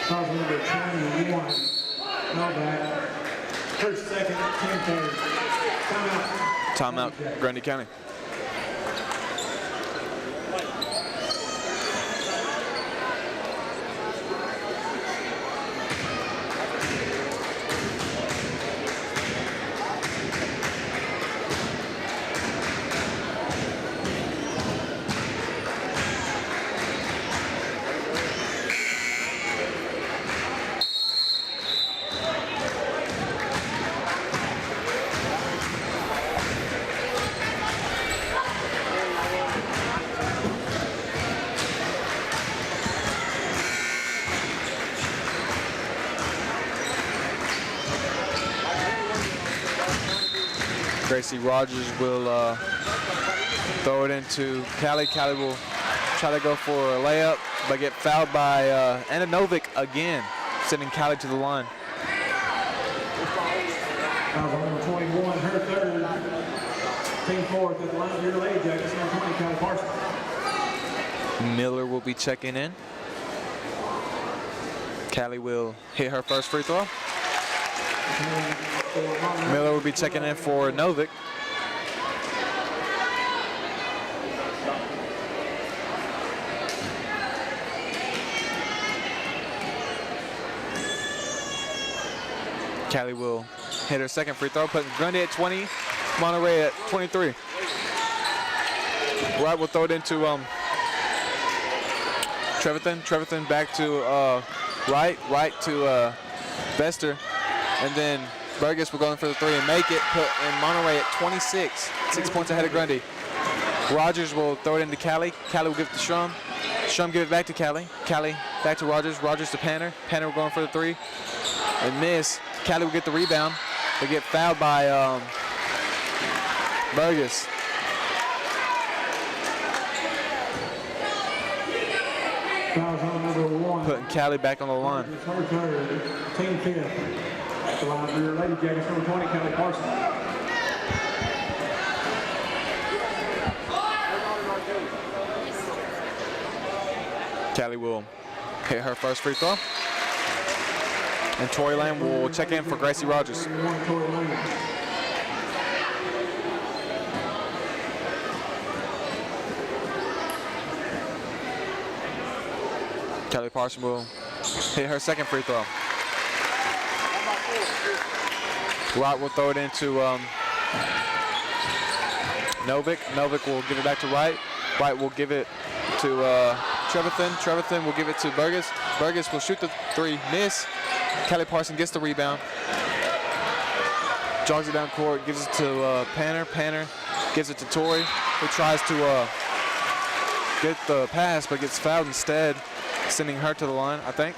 S1: Foul number 21, Novak. First, second, 10-3. Timeout.
S2: Timeout, Grundy County. Gracie Rogers will throw it into Callie. Callie will try to go for a layup, but get fouled by Anna Novick again, sending Callie to the line.
S1: Foul number 21, her third. Team fourth at the line of your Lady Jackets, number 20, Callie Parson.
S2: Miller will be checking in. Callie will hit her first free throw. Miller will be checking in for Novick. Callie will hit her second free throw, putting Grundy at 20, Monterey at 23. Wright will throw it into Trevathan. Trevathan back to Wright. Wright to Vester. And then Burgess will go in for the 3 and make it, put in Monterey at 26, 6 points ahead of Grundy. Rogers will throw it into Callie. Callie will give it to Strum. Strum give it back to Callie. Callie back to Rogers. Rogers to Panner. Panner will go in for the 3 and miss. Callie will get the rebound. They get fouled by Burgess.
S1: Fouls on number 1.
S2: Putting Callie back on the line.
S1: It's her third, team fifth. At the line for your Lady Jackets, number 20, Kelly Parson.
S2: Callie will hit her first free throw. And Tory Lane will check in for Gracie Rogers. Kelly Parson will hit her second free throw. Wright will throw it into Novick. Novick will give it back to Wright. Wright will give it to Trevathan. Trevathan will give it to Burgess. Burgess will shoot the three, miss. Kelly Parson gets the rebound. Jogs it down court, gives it to Panner. Panner gives it to Tory, who tries to get the pass, but gets fouled instead, sending her to the line, I think.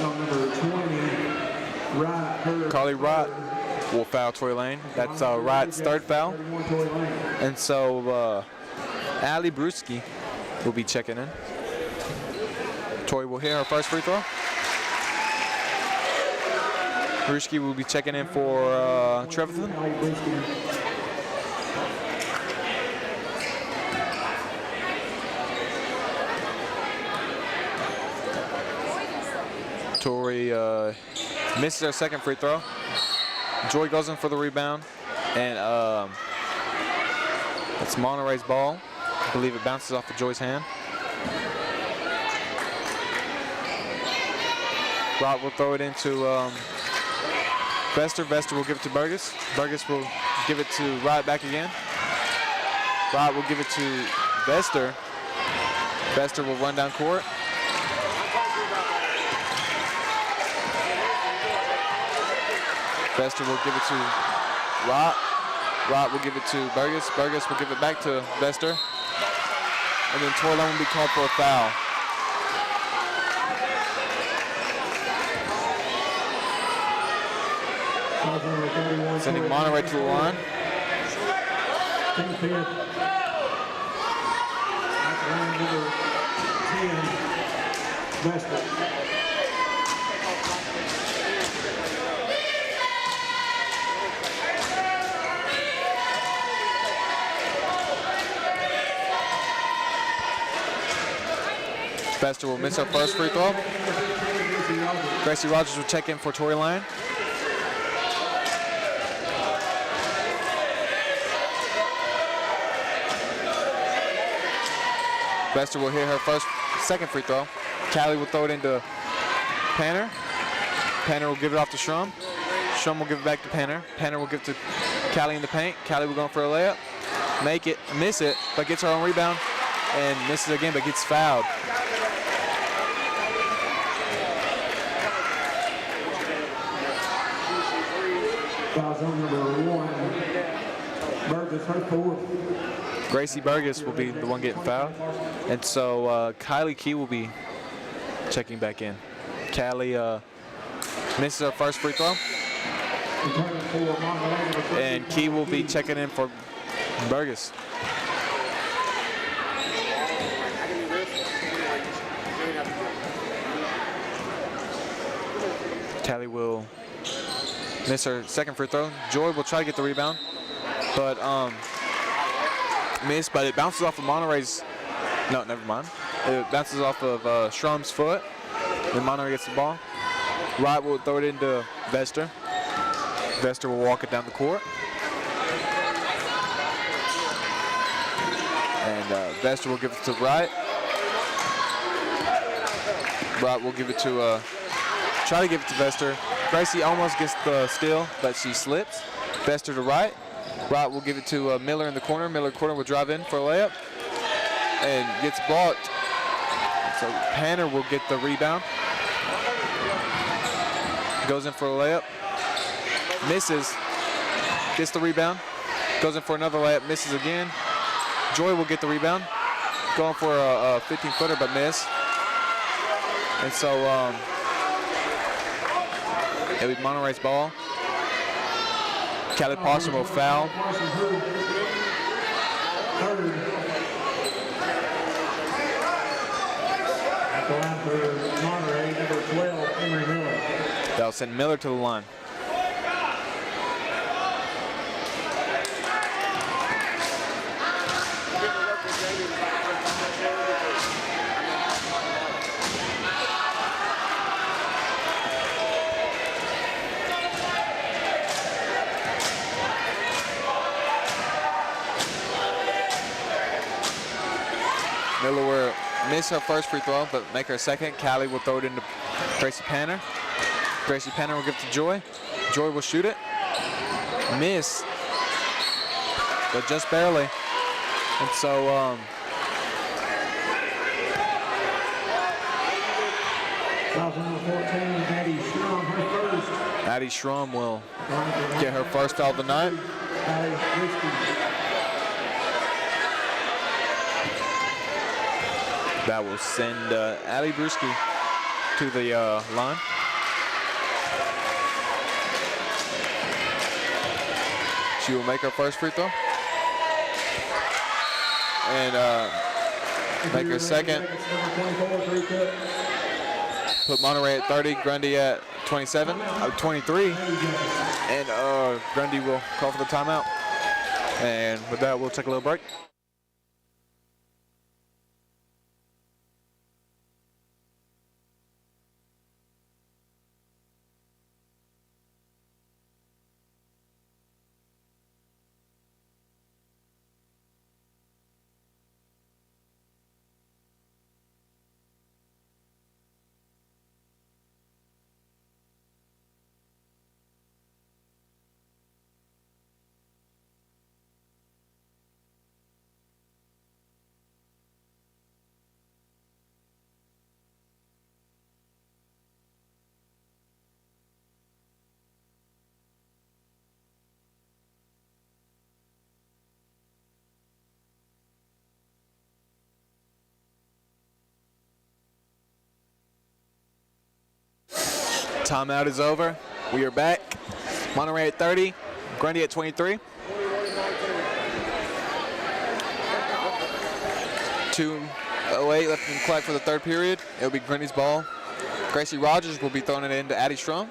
S1: Number 20, Wright.
S2: Carly Wright will foul Tory Lane. That's Wright's third foul. And so Allie Brewski will be checking in. Tory will hit her first free throw. Brewski will be checking in for Trevathan. Tory misses her second free throw. Joy goes in for the rebound, and it's Monterey's ball. I believe it bounces off of Joy's hand. Rod will throw it into Vester. Vester will give it to Burgess. Burgess will give it to Rod back again. Rod will give it to Vester. Vester will run down court. Vester will give it to Rod. Rod will give it to Burgess. Burgess will give it back to Vester. And then Tory Lane will be called for a foul. Sending Monterey to the line. Vester will miss her first free throw. Gracie Rogers will check in for Tory Lane. Vester will hit her second free throw. Callie will throw it into Panner. Panner will give it off to Shrum. Shrum will give it back to Panner. Panner will give it to Callie in the paint. Callie will go for a layup. Make it, miss it, but gets her own rebound. And misses again, but gets fouled.
S1: Fouls on number 1. Burgess, her fourth.
S2: Gracie Burgess will be the one getting fouled. And so Kylie Key will be checking back in. Callie misses her first free throw. And Key will be checking in for Burgess. Callie will miss her second free throw. Joy will try to get the rebound, but miss, but it bounces off of Monterey's, no, never mind. It bounces off of Shrum's foot, then Monterey gets the ball. Wright will throw it into Vester. Vester will walk it down the court. And Vester will give it to Wright. Wright will give it to, try to give it to Vester. Gracie almost gets the steal, but she slips. Vester to Wright. Wright will give it to Miller in the corner. Miller corner will drive in for a layup and gets blocked. So Panner will get the rebound. Goes in for a layup. Misses. Gets the rebound. Goes in for another layup. Misses again. Joy will get the rebound. Going for a 15-footer, but miss. And so it'll be Monterey's ball. Callie Parson will foul.
S1: Third. At the line for Monterey, number 12, Emery Miller.
S2: They'll send Miller to the line. Miller will miss her first free throw, but make her second. Callie will throw it into Gracie Panner. Gracie Panner will give it to Joy. Joy will shoot it. Miss, but just barely. And so,
S1: Foul number 14, Addie Schrum, her first.
S2: Addie Schrum will get her first foul of the night. That will send Addie Brewski to the line. She will make her first free throw. And make her second. Put Monterey at 30, Grundy at 23. And Grundy will call for the timeout. And with that, we'll take a little break. Timeout is over. We are back. Monterey at 30, Grundy at 23. 2:08 left in the clock for the third period. It'll be Grundy's ball. Gracie Rogers will be throwing it into Addie Schrum.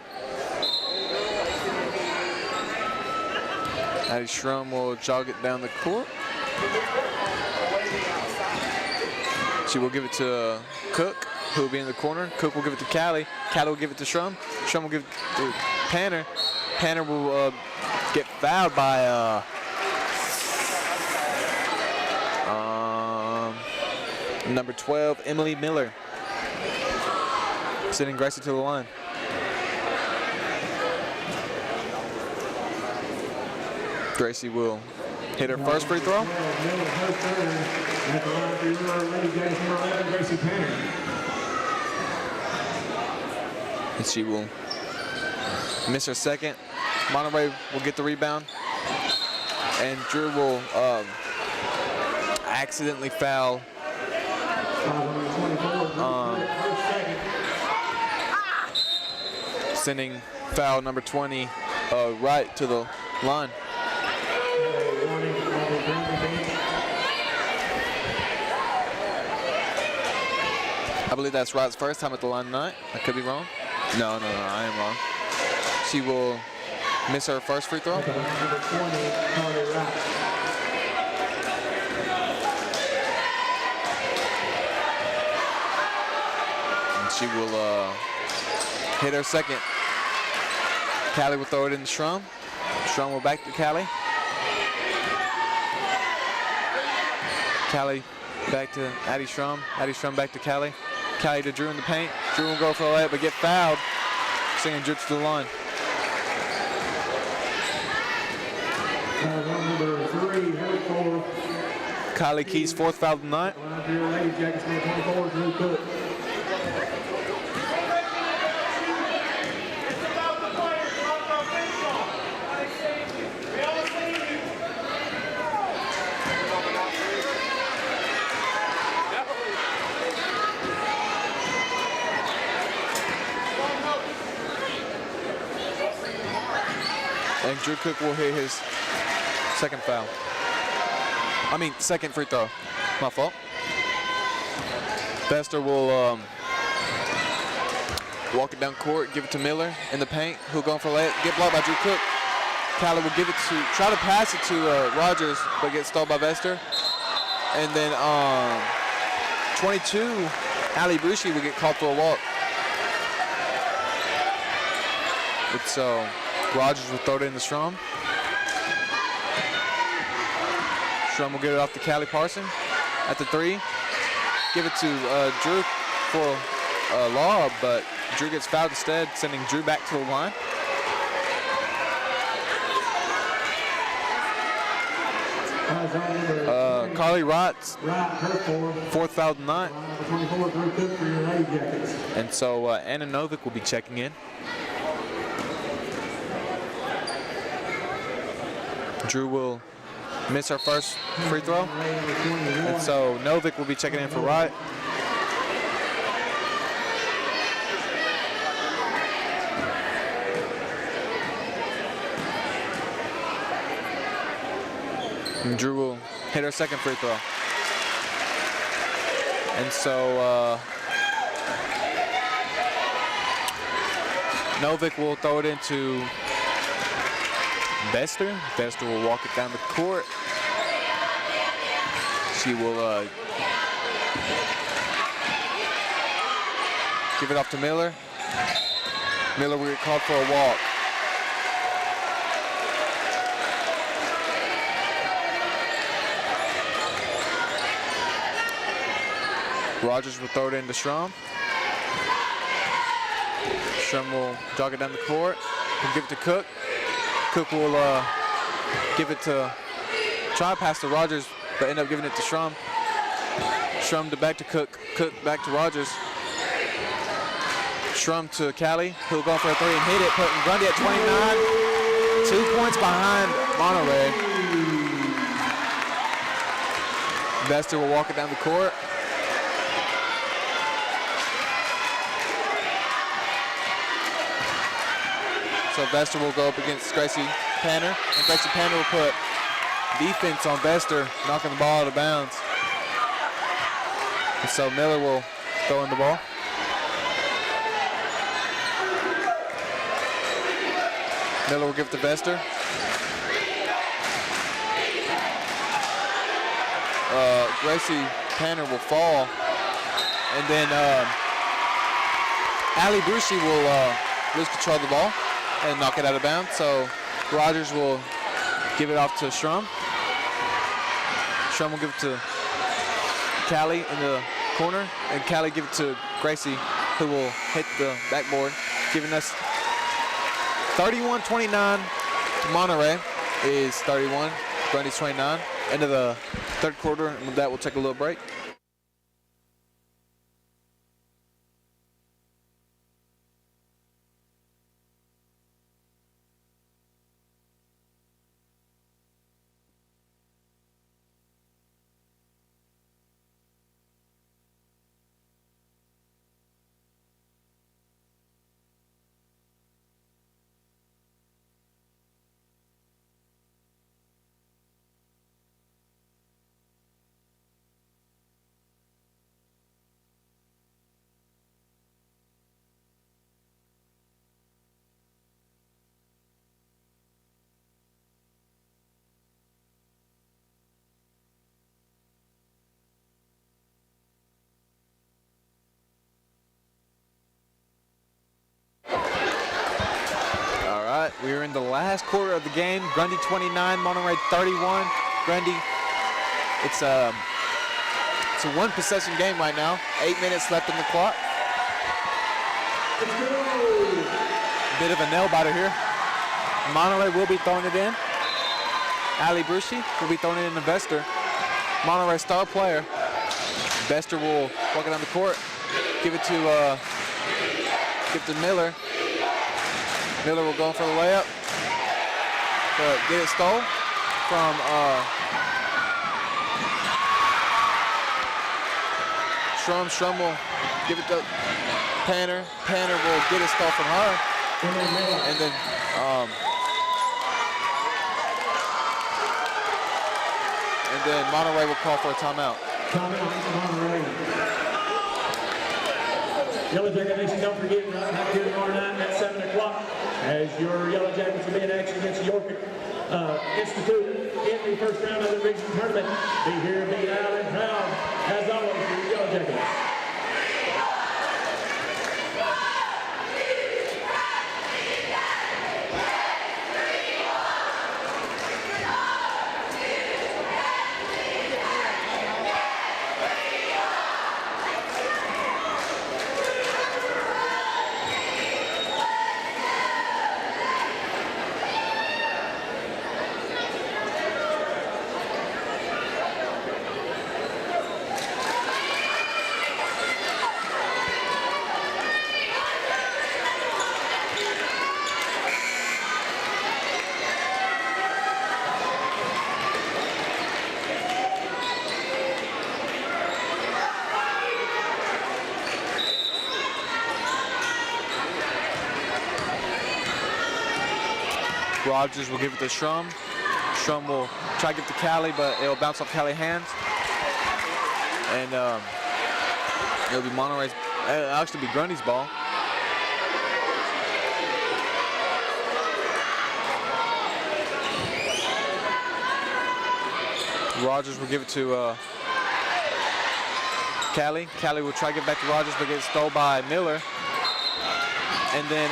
S2: Addie Schrum will jog it down the court. She will give it to Cook, who will be in the corner. Cook will give it to Callie. Callie will give it to Schrum. Schrum will give it to Panner. Panner will get fouled by number 12, Emily Miller. Sending Gracie to the line. Gracie will hit her first free throw. And she will miss her second. Monterey will get the rebound. And Drew will accidentally foul sending foul number 20 right to the line. I believe that's Wright's first time at the line tonight. I could be wrong. No, I am wrong. She will miss her first free throw. And she will hit her second. Callie will throw it in to Schrum. Schrum will back to Callie. Callie back to Addie Schrum. Addie Schrum back to Callie. Callie to Drew in the paint. Drew will go for a layup, but get fouled. Sending Drew to the line.
S1: Number 3, her fourth.
S2: Kylie Keys' fourth foul of the night.
S1: Lady Jackets, number 24, Drew Cook.
S2: And Drew Cook will hit his second foul. Second free throw. My fault. Vester will walk it down court, give it to Miller in the paint. Who'll go for a layup, get blocked by Drew Cook. Callie will give it to, try to pass it to Rogers, but get stalled by Vester. And then 22, Ali Brucey will get called for a walk. It's Rogers will throw it in to Strom. Strom will get it off to Callie Parson at the 3. Give it to Drew for a lob, but Drew gets fouled instead, sending Drew back to the line. Carly Wright's fourth foul of the night. And so Anna Novick will be checking in. Drew will miss her first free throw. And so Novick will be checking in for Wright. And Drew will hit her second free throw. And so Novick will throw it into Vester. Vester will walk it down the court. She will give it off to Miller. Miller will get called for a walk. Rogers will throw it into Strom. Strom will jog it down the court and give it to Cook. Cook will give it to, try to pass to Rogers, but end up giving it to Strom. Strom to back to Cook. Cook back to Rogers. Strom to Callie, who'll go for a 3 and hit it, putting Grundy at 29. 2 points behind Monterey. Vester will walk it down the court. So Vester will go up against Gracie Panner, and Gracie Panner will put defense on Vester, knocking the ball out of bounds. And so Miller will throw in the ball. Miller will give it to Vester. Gracie Panner will fall, and then Ali Brucey will lose control of the ball and knock it out of bounds. So Rogers will give it off to Strom. Strom will give it to Callie in the corner, and Callie give it to Gracie, who will hit the backboard, giving us 31-29. Monterey is 31, Grundy's 29. End of the third quarter, and with that we'll take a little break. We're in the last quarter of the game. Grundy 29, Monterey 31. Grundy, it's a one possession game right now. 8 minutes left on the clock. Bit of a nail biter here. Monterey will be throwing it in. Ali Brucey will be throwing it in to Vester. Monterey star player. Vester will walk it down the court. Give it to Miller. Miller will go for the layup, but get it stole from Strom. Strom will give it to Panner. Panner will get it stole from her, and then And then Monterey will call for a timeout.
S1: Timeout, Monterey. Yellow Jacket Nation, don't forget, right back here tomorrow night at 7 o'clock as your Yellow Jackets will be in action against York Institute in the first round of the region tournament. Be here, be loud and proud, as always, for your Yellow Jackets.
S2: Rogers will give it to Shrum. Shrum will try to get to Callie, but it'll bounce off Callie's hands. And it'll be Monterey's, it'll actually be Grundy's ball. Rogers will give it to Callie. Callie will try to get back to Rogers, but gets stole by Miller. And then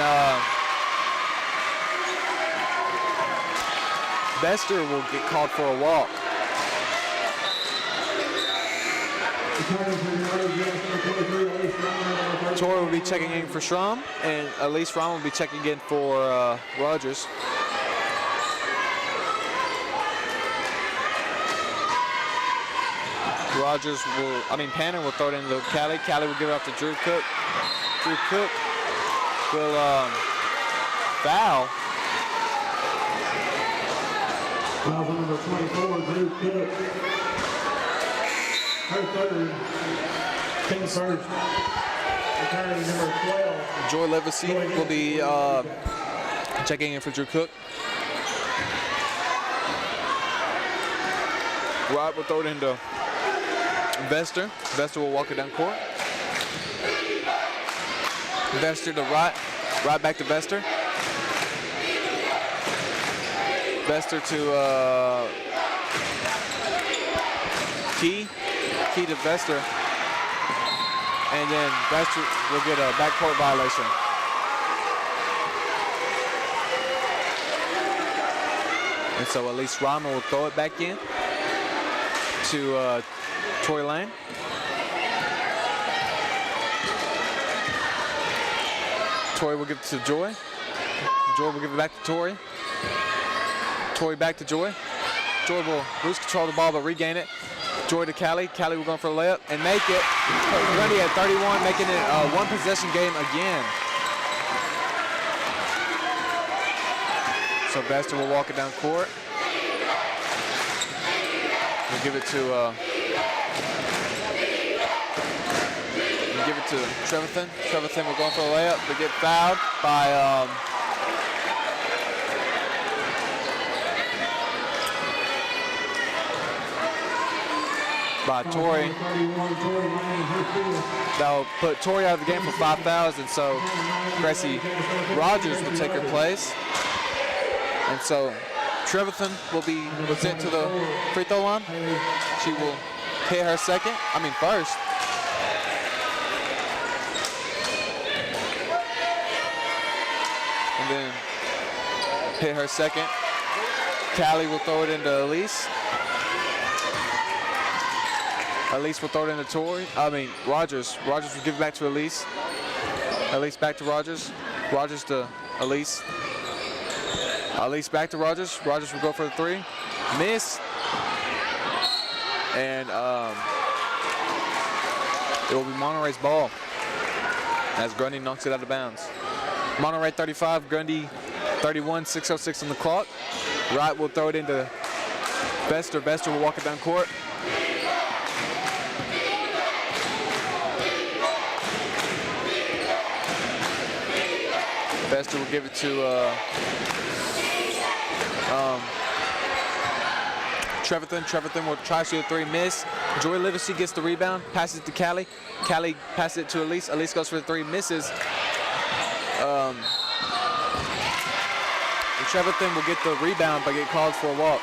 S2: Bester will get called for a walk. Torrey will be checking in for Schramm, and Elise Schramm will be checking in for Rogers. Panner will throw it into Callie. Callie will give it off to Drew Cook. Drew Cook will foul.
S1: Foul on number 24, Drew Cook. Her third, team first. Returning number 12.
S2: Joy Livesey will be checking in for Drew Cook. Rod will throw it into Vester. Vester will walk it down court. Vester to Rod. Rod back to Vester. Vester to Key. Key to Vester. And then Vester will get a backcourt violation. And so Elise Ryman will throw it back in to Tory Lane. Tory will give it to Joy. Joy will give it back to Tory. Tory back to Joy. Joy will lose control of the ball but regain it. Joy to Callie. Callie will go for a layup and make it. Grundy at 31, making it a one possession game again. So Vester will walk it down court. We'll give it to Trevathan. Trevathan will go for a layup but get fouled by Tory. That'll put Tory out of the game for 5 fouls, and so Gracie Rogers will take her place. And so Trevathan will be sent to the free throw line. She will hit her first. And then hit her second. Callie will throw it into Elise. Elise will throw it into Rogers. Rogers will give it back to Elise. Elise back to Rogers. Rogers to Elise. Elise back to Rogers. Rogers will go for the three. Miss. And it will be Monterey's ball as Grundy knocks it out of bounds. Monterey 35, Grundy 31, 6:06 on the clock. Wright will throw it into Vester. Vester will walk it down court. Vester will give it to Trevathan will try to shoot a 3, miss. Joy Livesey gets the rebound, passes to Callie. Callie passes it to Elise. Elise goes for the 3, misses. Trevathan will get the rebound but get called for a walk.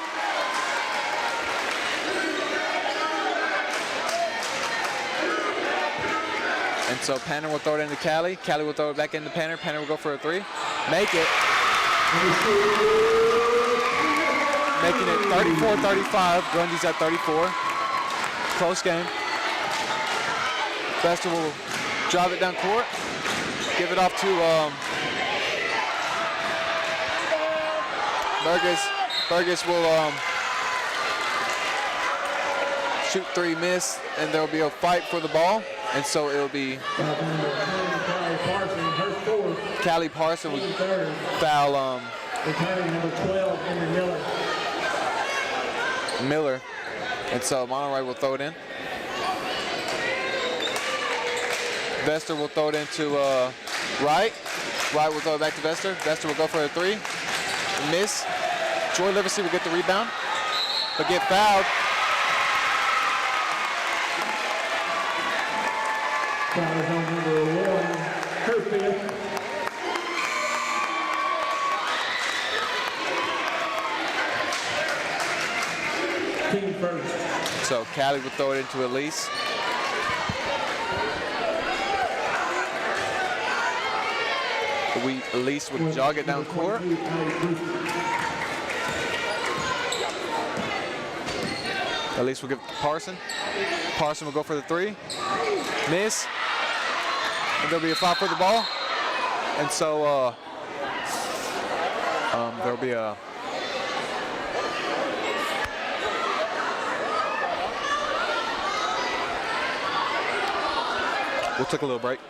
S2: And so Panner will throw it into Callie. Callie will throw it back into Panner. Panner will go for a 3. Make it. Making it 34-35. Grundy's at 34. Close game. Bester will drive it down court. Give it off to Burgess. Burgess will shoot 3, miss, and there will be a fight for the ball. And so it'll be Callie Parson will foul
S1: Returning number 12, Henry
S2: Miller. And so Monterey will throw it in. Vester will throw it into Wright. Wright will throw it back to Vester. Vester will go for a 3. Miss. Joy Livesey will get the rebound, but get fouled.
S1: Foul is on number 1, her 5th. Team first.
S2: So Callie will throw it into Elise. Elise will jog it down court. Elise will give it to Parson. Parson will go for the 3. Miss. And there'll be a foul for the ball. And so there'll be a we'll take a little break.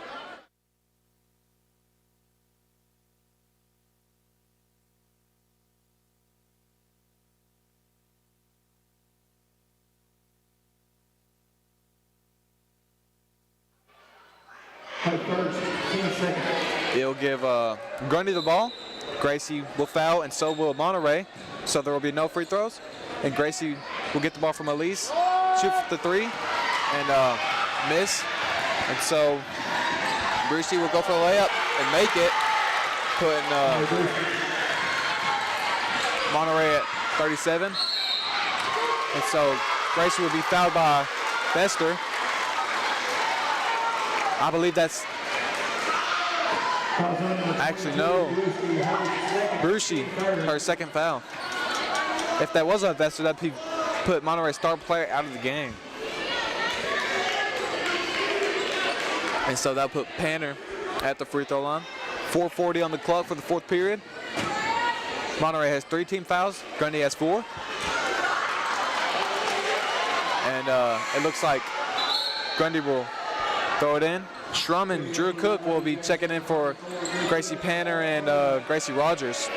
S1: First, team second.
S2: It'll give Grundy the ball. Gracie will foul, and so will Monterey. So there will be no free throws. And Gracie will get the ball from Elise, shoot for the 3, and miss. And so Brucey will go for the layup and make it, putting Monterey at 37. And so Gracie will be fouled by Vester. I believe that's actually no. Brucey, her second foul. If that was on Vester, that'd put Monterey's star player out of the game. And so that'll put Panner at the free throw line. 4:40 on the clock for the 4th period. Monterey has 3 team fouls. Grundy has 4. And it looks like Grundy will throw it in. Strum and Drew Cook will be checking in for Gracie Panner and Gracie Rogers.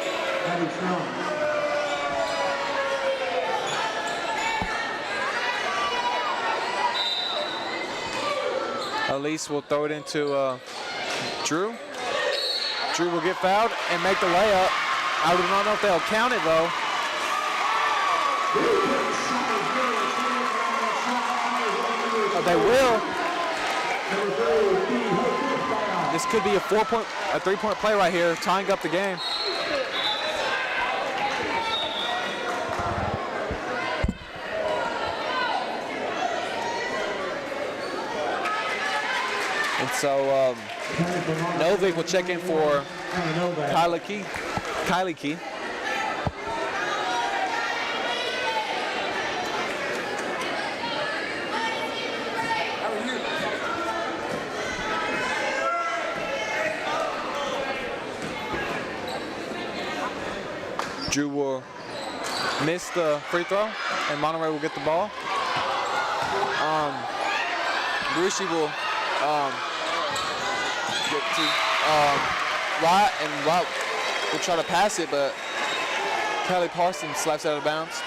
S2: Elise will throw it into Drew. Drew will get fouled and make the layup. I do not know if they'll count it though. Oh, they will. This could be a 3-point play right here, tying up the game. And so Novick will check in for Kylie Key. Drew will miss the free throw, and Monterey will get the ball. Brucey will get to Wright, and Wright will try to pass it, but Callie Parson slaps out of bounds.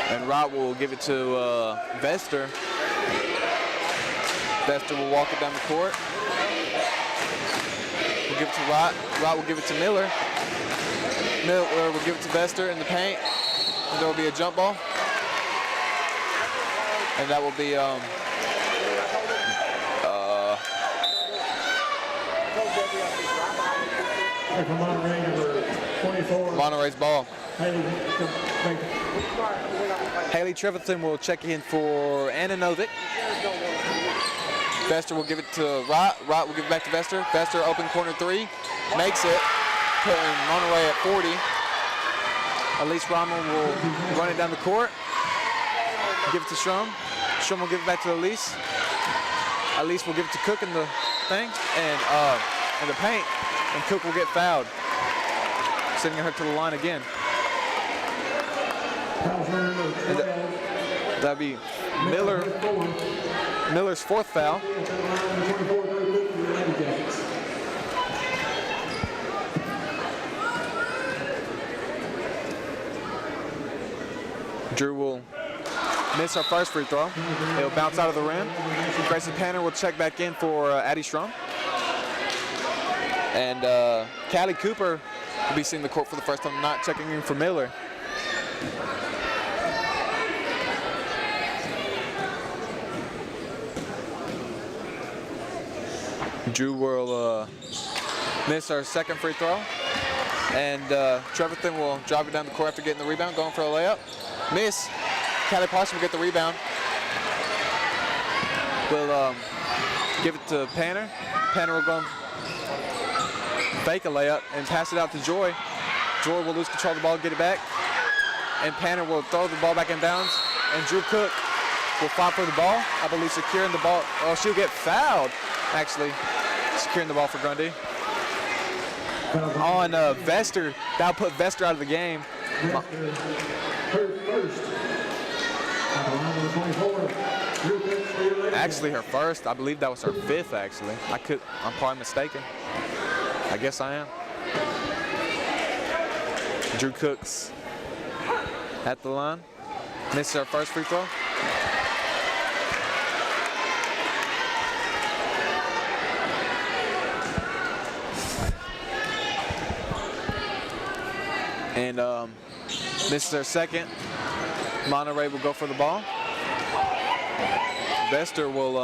S2: And Wright will give it to Vester. Vester will walk it down the court. We'll give it to Wright. Wright will give it to Miller. Miller will give it to Vester in the paint. And there will be a jump ball. And that will be
S1: From Monterey, number 24.
S2: Monterey's ball.
S1: Haley
S2: Haley Trevethan will check in for Anna Novick. Vester will give it to Wright. Wright will give it back to Vester. Vester open corner three. Makes it. Putting Monterey at 40. Elise Rommel will run it down the court. Give it to Strum. Strum will give it back to Elise. Elise will give it to Cook in the thing. And in the paint. And Cook will get fouled. Sending her to the line again. And that'll be Miller's fourth foul. Drew will miss her first free throw. It'll bounce out of the rim. Gracie Panner will check back in for Addie Strum. And Callie Cooper will be seeing the court for the first time, not checking in for Miller. Drew will miss our second free throw. And Trevethan will drive it down the court after getting the rebound, going for a layup. Miss. Callie Parson will get the rebound. Will give it to Panner. Panner will go fake a layup and pass it out to Joy. Joy will lose control of the ball, get it back. And Panner will throw the ball back in bounds. And Drew Cook will fight for the ball. I believe securing the ball. Oh, she'll get fouled, actually. Securing the ball for Grundy. On Vester, that'll put Vester out of the game.
S1: Her first.
S2: Actually, her first. I believe that was her fifth, actually. I'm probably mistaken. I guess I am. Drew Cooks at the line. Misses her first free throw. And misses her second. Monterey will go for the ball. Vester will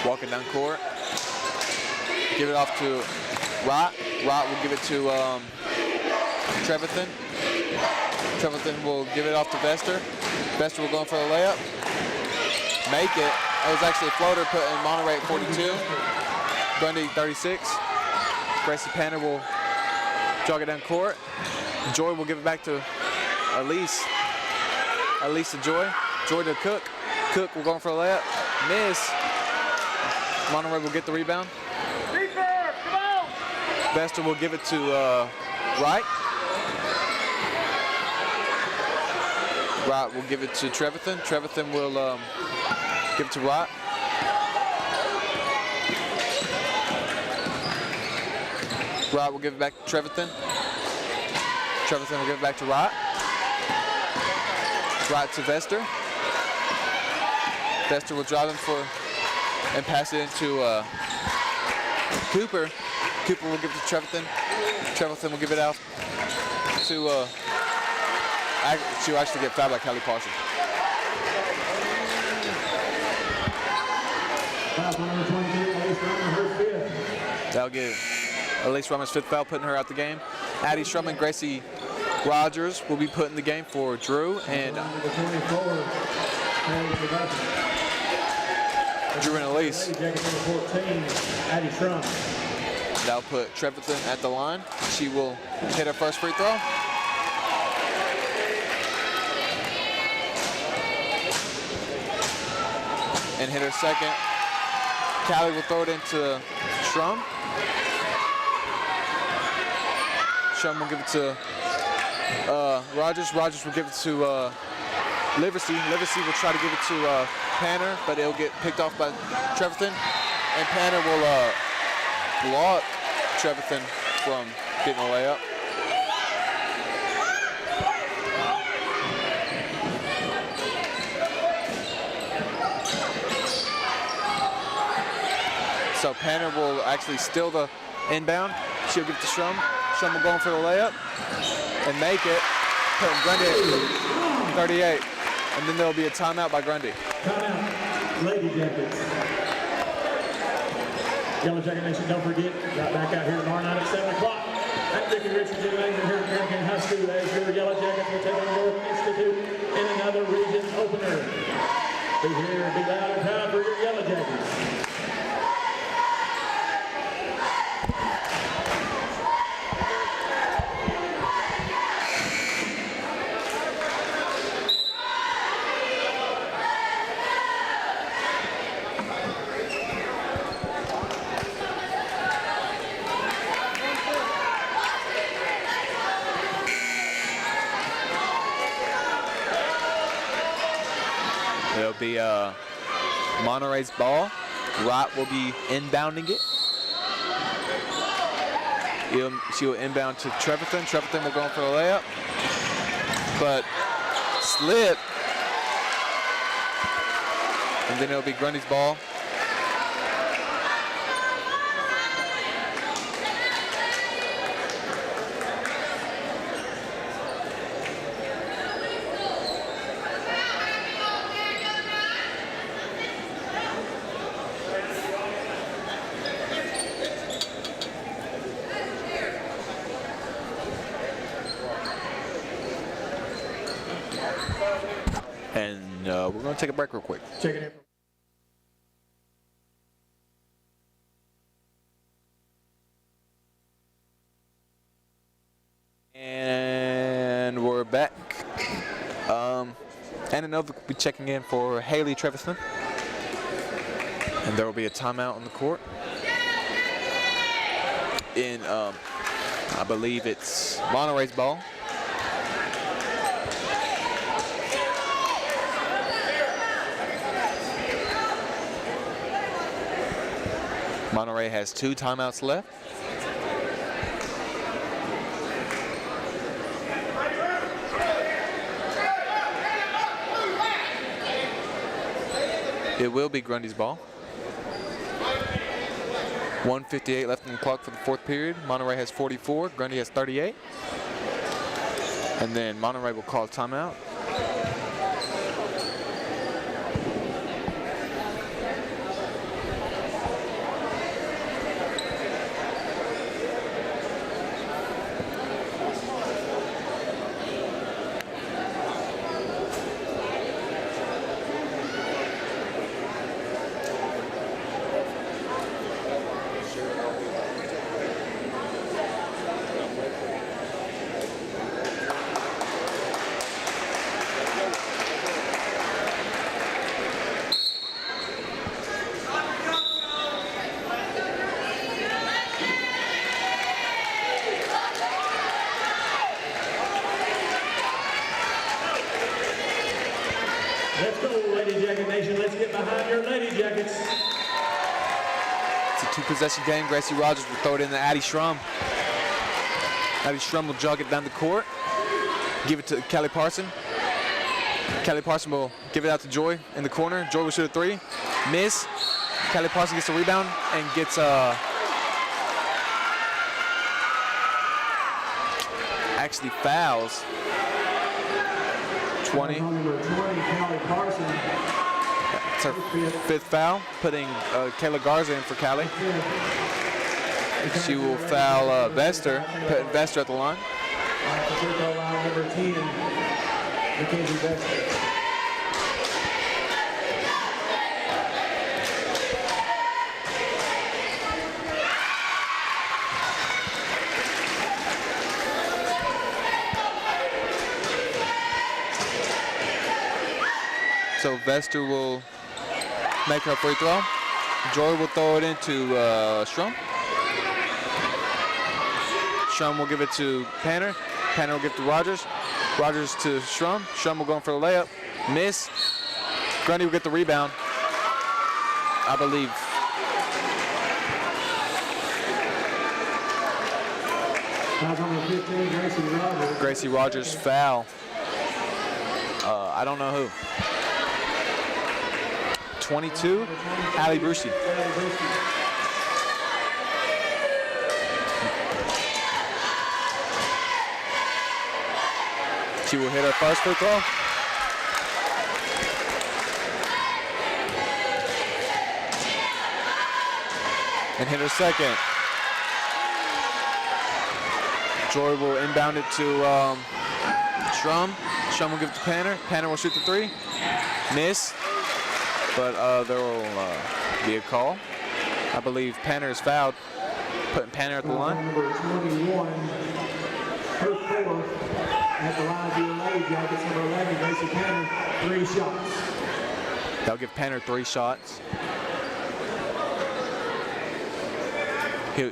S2: walk it down court. Give it off to Wright. Wright will give it to Trevethan. Trevethan will give it off to Vester. Vester will go in for a layup. Make it. It was actually a floater, putting Monterey at 42. Grundy 36. Gracie Panner will jog it down court. Joy will give it back to Elise. Elise to Joy. Joy to Cook. Cook will go in for a layup. Miss. Monterey will get the rebound. Vester will give it to Wright. Wright will give it to Trevethan. Trevethan will give it to Wright. Wright will give it back to Trevethan. Trevethan will give it back to Wright. Wright to Vester. Vester will drive him and pass it into Cooper. Cooper will give it to Trevethan. Trevethan will give it out to, she'll actually get fouled by Callie Parson. That'll give Elise Rumman's fifth foul, putting her out the game. Addie Strum and Gracie Rogers will be put in the game for Drew and Drew and Elise.
S1: Addie Strum.
S2: That'll put Trevethan at the line. She will hit her first free throw. And hit her second. Callie will throw it into Strum. Strum will give it to Rogers. Rogers will give it to Livesey. Livesey will try to give it to Panner, but it'll get picked off by Trevethan. And Panner will block Trevethan from getting a layup. So Panner will actually steal the inbound. She'll give it to Strum. Strum will go in for the layup and make it. Grundy at 38. And then there'll be a timeout by Grundy.
S1: Timeout, Lady Jackets. Yellow Jacket Nation, don't forget, right back out here tomorrow night at 7 o'clock. I'm Dickie Richards in England here at Grundy County High School as your Yellow Jackets will take on North Institute in another region opener. Be here and be loud and proud for your Yellow Jackets.
S2: It'll be Monterey's ball. Wright will be inbounding it. She will inbound to Treverton. Treverton will go in for the layup. But slip. And then it'll be Grundy's ball. And we're going to take a break real quick.
S1: Check it out.
S2: And we're back. Anna Novick will be checking in for Haley Treviston. And there will be a timeout on the court. In, I believe it's Monterey's ball. Monterey has 2 timeouts left. It will be Grundy's ball. 1:58 left in the clock for the 4th period. Monterey has 44, Grundy has 38. And then Monterey will call timeout.
S1: Let's go, Lady Jacket Nation. Let's get behind your Lady Jackets.
S2: It's a 2-possession game. Gracie Rogers will throw it in to Addie Schrum. Addie Schrum will jog it down the court. Give it to Kelly Parson. Kelly Parson will give it out to Joy in the corner. Joy will shoot a 3. Miss. Kelly Parson gets a rebound and gets actually fouls. 20.
S1: Number 20, Callie Carson.
S2: It's her 5th foul, putting Kayla Garza in for Callie. She will foul Vester, putting Vester at the line.
S1: Number 10, Mackenzie Vester.
S2: So Vester will make her free throw. Joy will throw it into Strum. Strum will give it to Panner. Panner will give it to Rogers. Rogers to Strum. Strum will go in for the layup. Miss. Grundy will get the rebound, I believe.
S1: Number 15, Gracie Rogers.
S2: Gracie Rogers foul. I don't know who. 22, Allie Bruschi. She will hit her first free throw. And hit her second. Joy will inbound it to Strum. Strum will give it to Panner. Panner will shoot the three. Miss. But there will be a call. I believe Panner is fouled. Putting Panner at the line.
S1: Number 21, her fourth at the line of the Lady Jackets. Number 11, Gracie Panner, 3 shots.
S2: They'll give Panner 3 shots.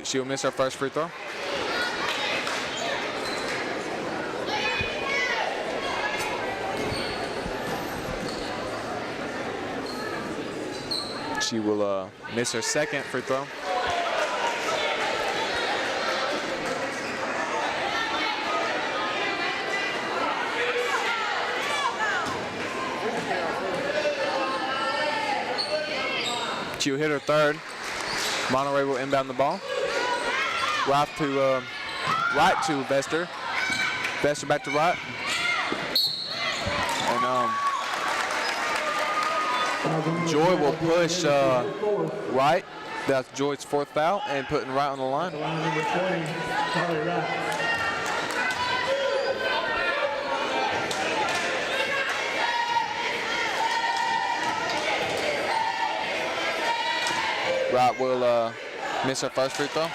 S2: She'll miss her first free throw. She will miss her second free throw. She will hit her third. Monterey will inbound the ball. Right to Vester. Vester back to right. And Joy will push Wright. That's Joy's 4th foul, and putting Wright on the line.
S1: Line number 20, Charlie Wright.
S2: Wright will miss her first free throw.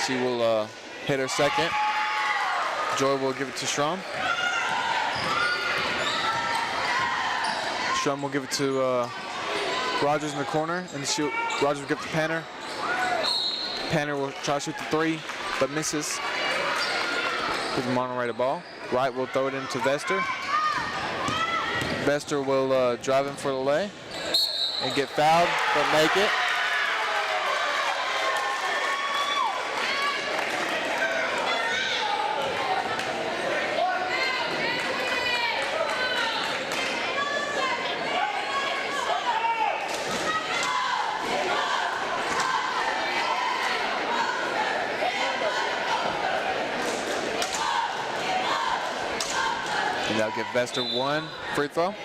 S2: She will hit her second. Joy will give it to Strum. Strum will give it to Rogers in the corner, and Rogers will give it to Panner. Panner will try to shoot the three, but misses. Give Monterey the ball. Wright will throw it into Vester. Vester will drive in for the lay and get fouled, but make it. And that'll give Vester 1 free throw.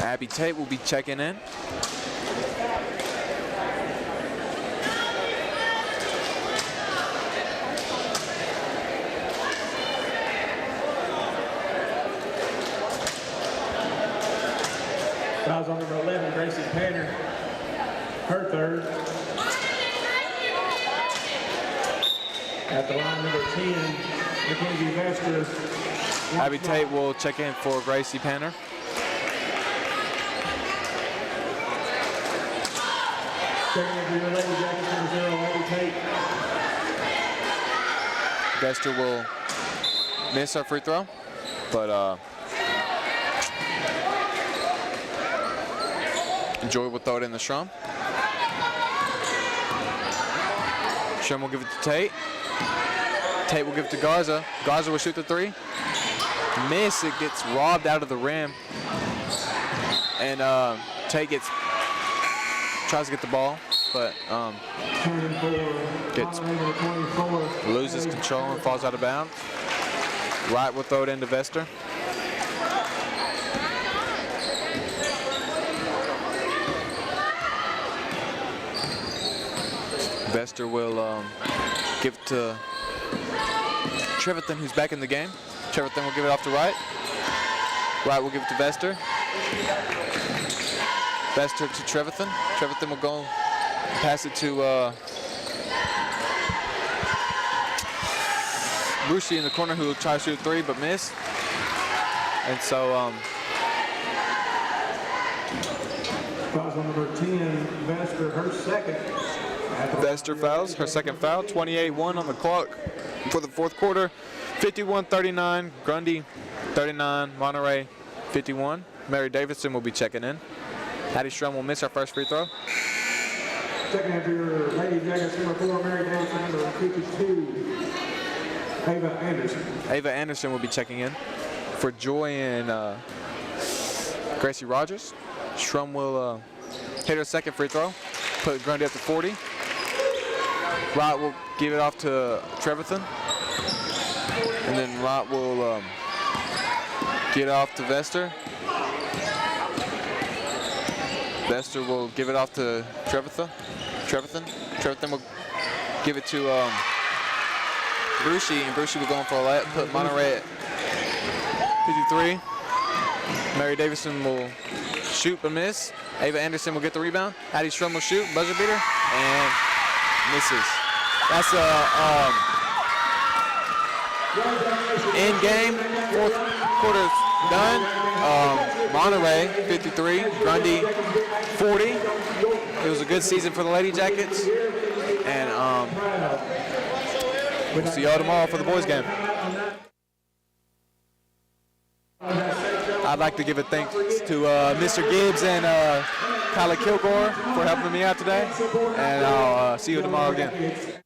S2: Abby Tate will be checking in.
S1: Fouls on number 11, Gracie Panner, her third. At the line, number 10, Mackenzie Vester.
S2: Abby Tate will check in for Gracie Panner.
S1: Second of your Lady Jackets, number 0, Abby Tate.
S2: Vester will miss her free throw, but Joy will throw it in the Strum. Strum will give it to Tate. Tate will give it to Garza. Garza will shoot the three. Miss, it gets robbed out of the rim. And Tate tries to get the ball, but loses control and falls out of bounds. Wright will throw it into Vester. Vester will give it to Trevathan, who's back in the game. Trevathan will give it off to Wright. Wright will give it to Vester. Vester to Trevathan. Trevathan will go and pass it to Brucey in the corner, who will try to shoot a three but miss. And so
S1: Fouls on number 10, Vester, her second.
S2: Vester fouls, her second foul. 28-1 on the clock for the fourth quarter. 51-39, Grundy 39, Monterey 51. Mary Davidson will be checking in. Hattie Strum will miss her first free throw.
S1: Second after your Lady Jackets, number 4, Mary Davidson, number 52.
S2: Ava Anderson will be checking in for Joy and Gracie Rogers. Shrum will hit her second free throw, put Grundy up to 40. Rott will give it off to Trevathan. And then Rott will get off to Vester. Vester will give it off to Trevathan. Trevathan will give it to Brucey, and Brucey will go in for a layup, put Monterey at 53. Mary Davison will shoot but miss. Ava Anderson will get the rebound. Addie Shrum will shoot, buzzer beater, and misses. That's a end game. Fourth quarter's done. Monterey 53, Grundy 40. It was a good season for the Lady Jackets, and we'll see y'all tomorrow for the boys game. I'd like to give a thanks to Mr. Gibbs and Kylie Kilgore for helping me out today, and I'll see you tomorrow again.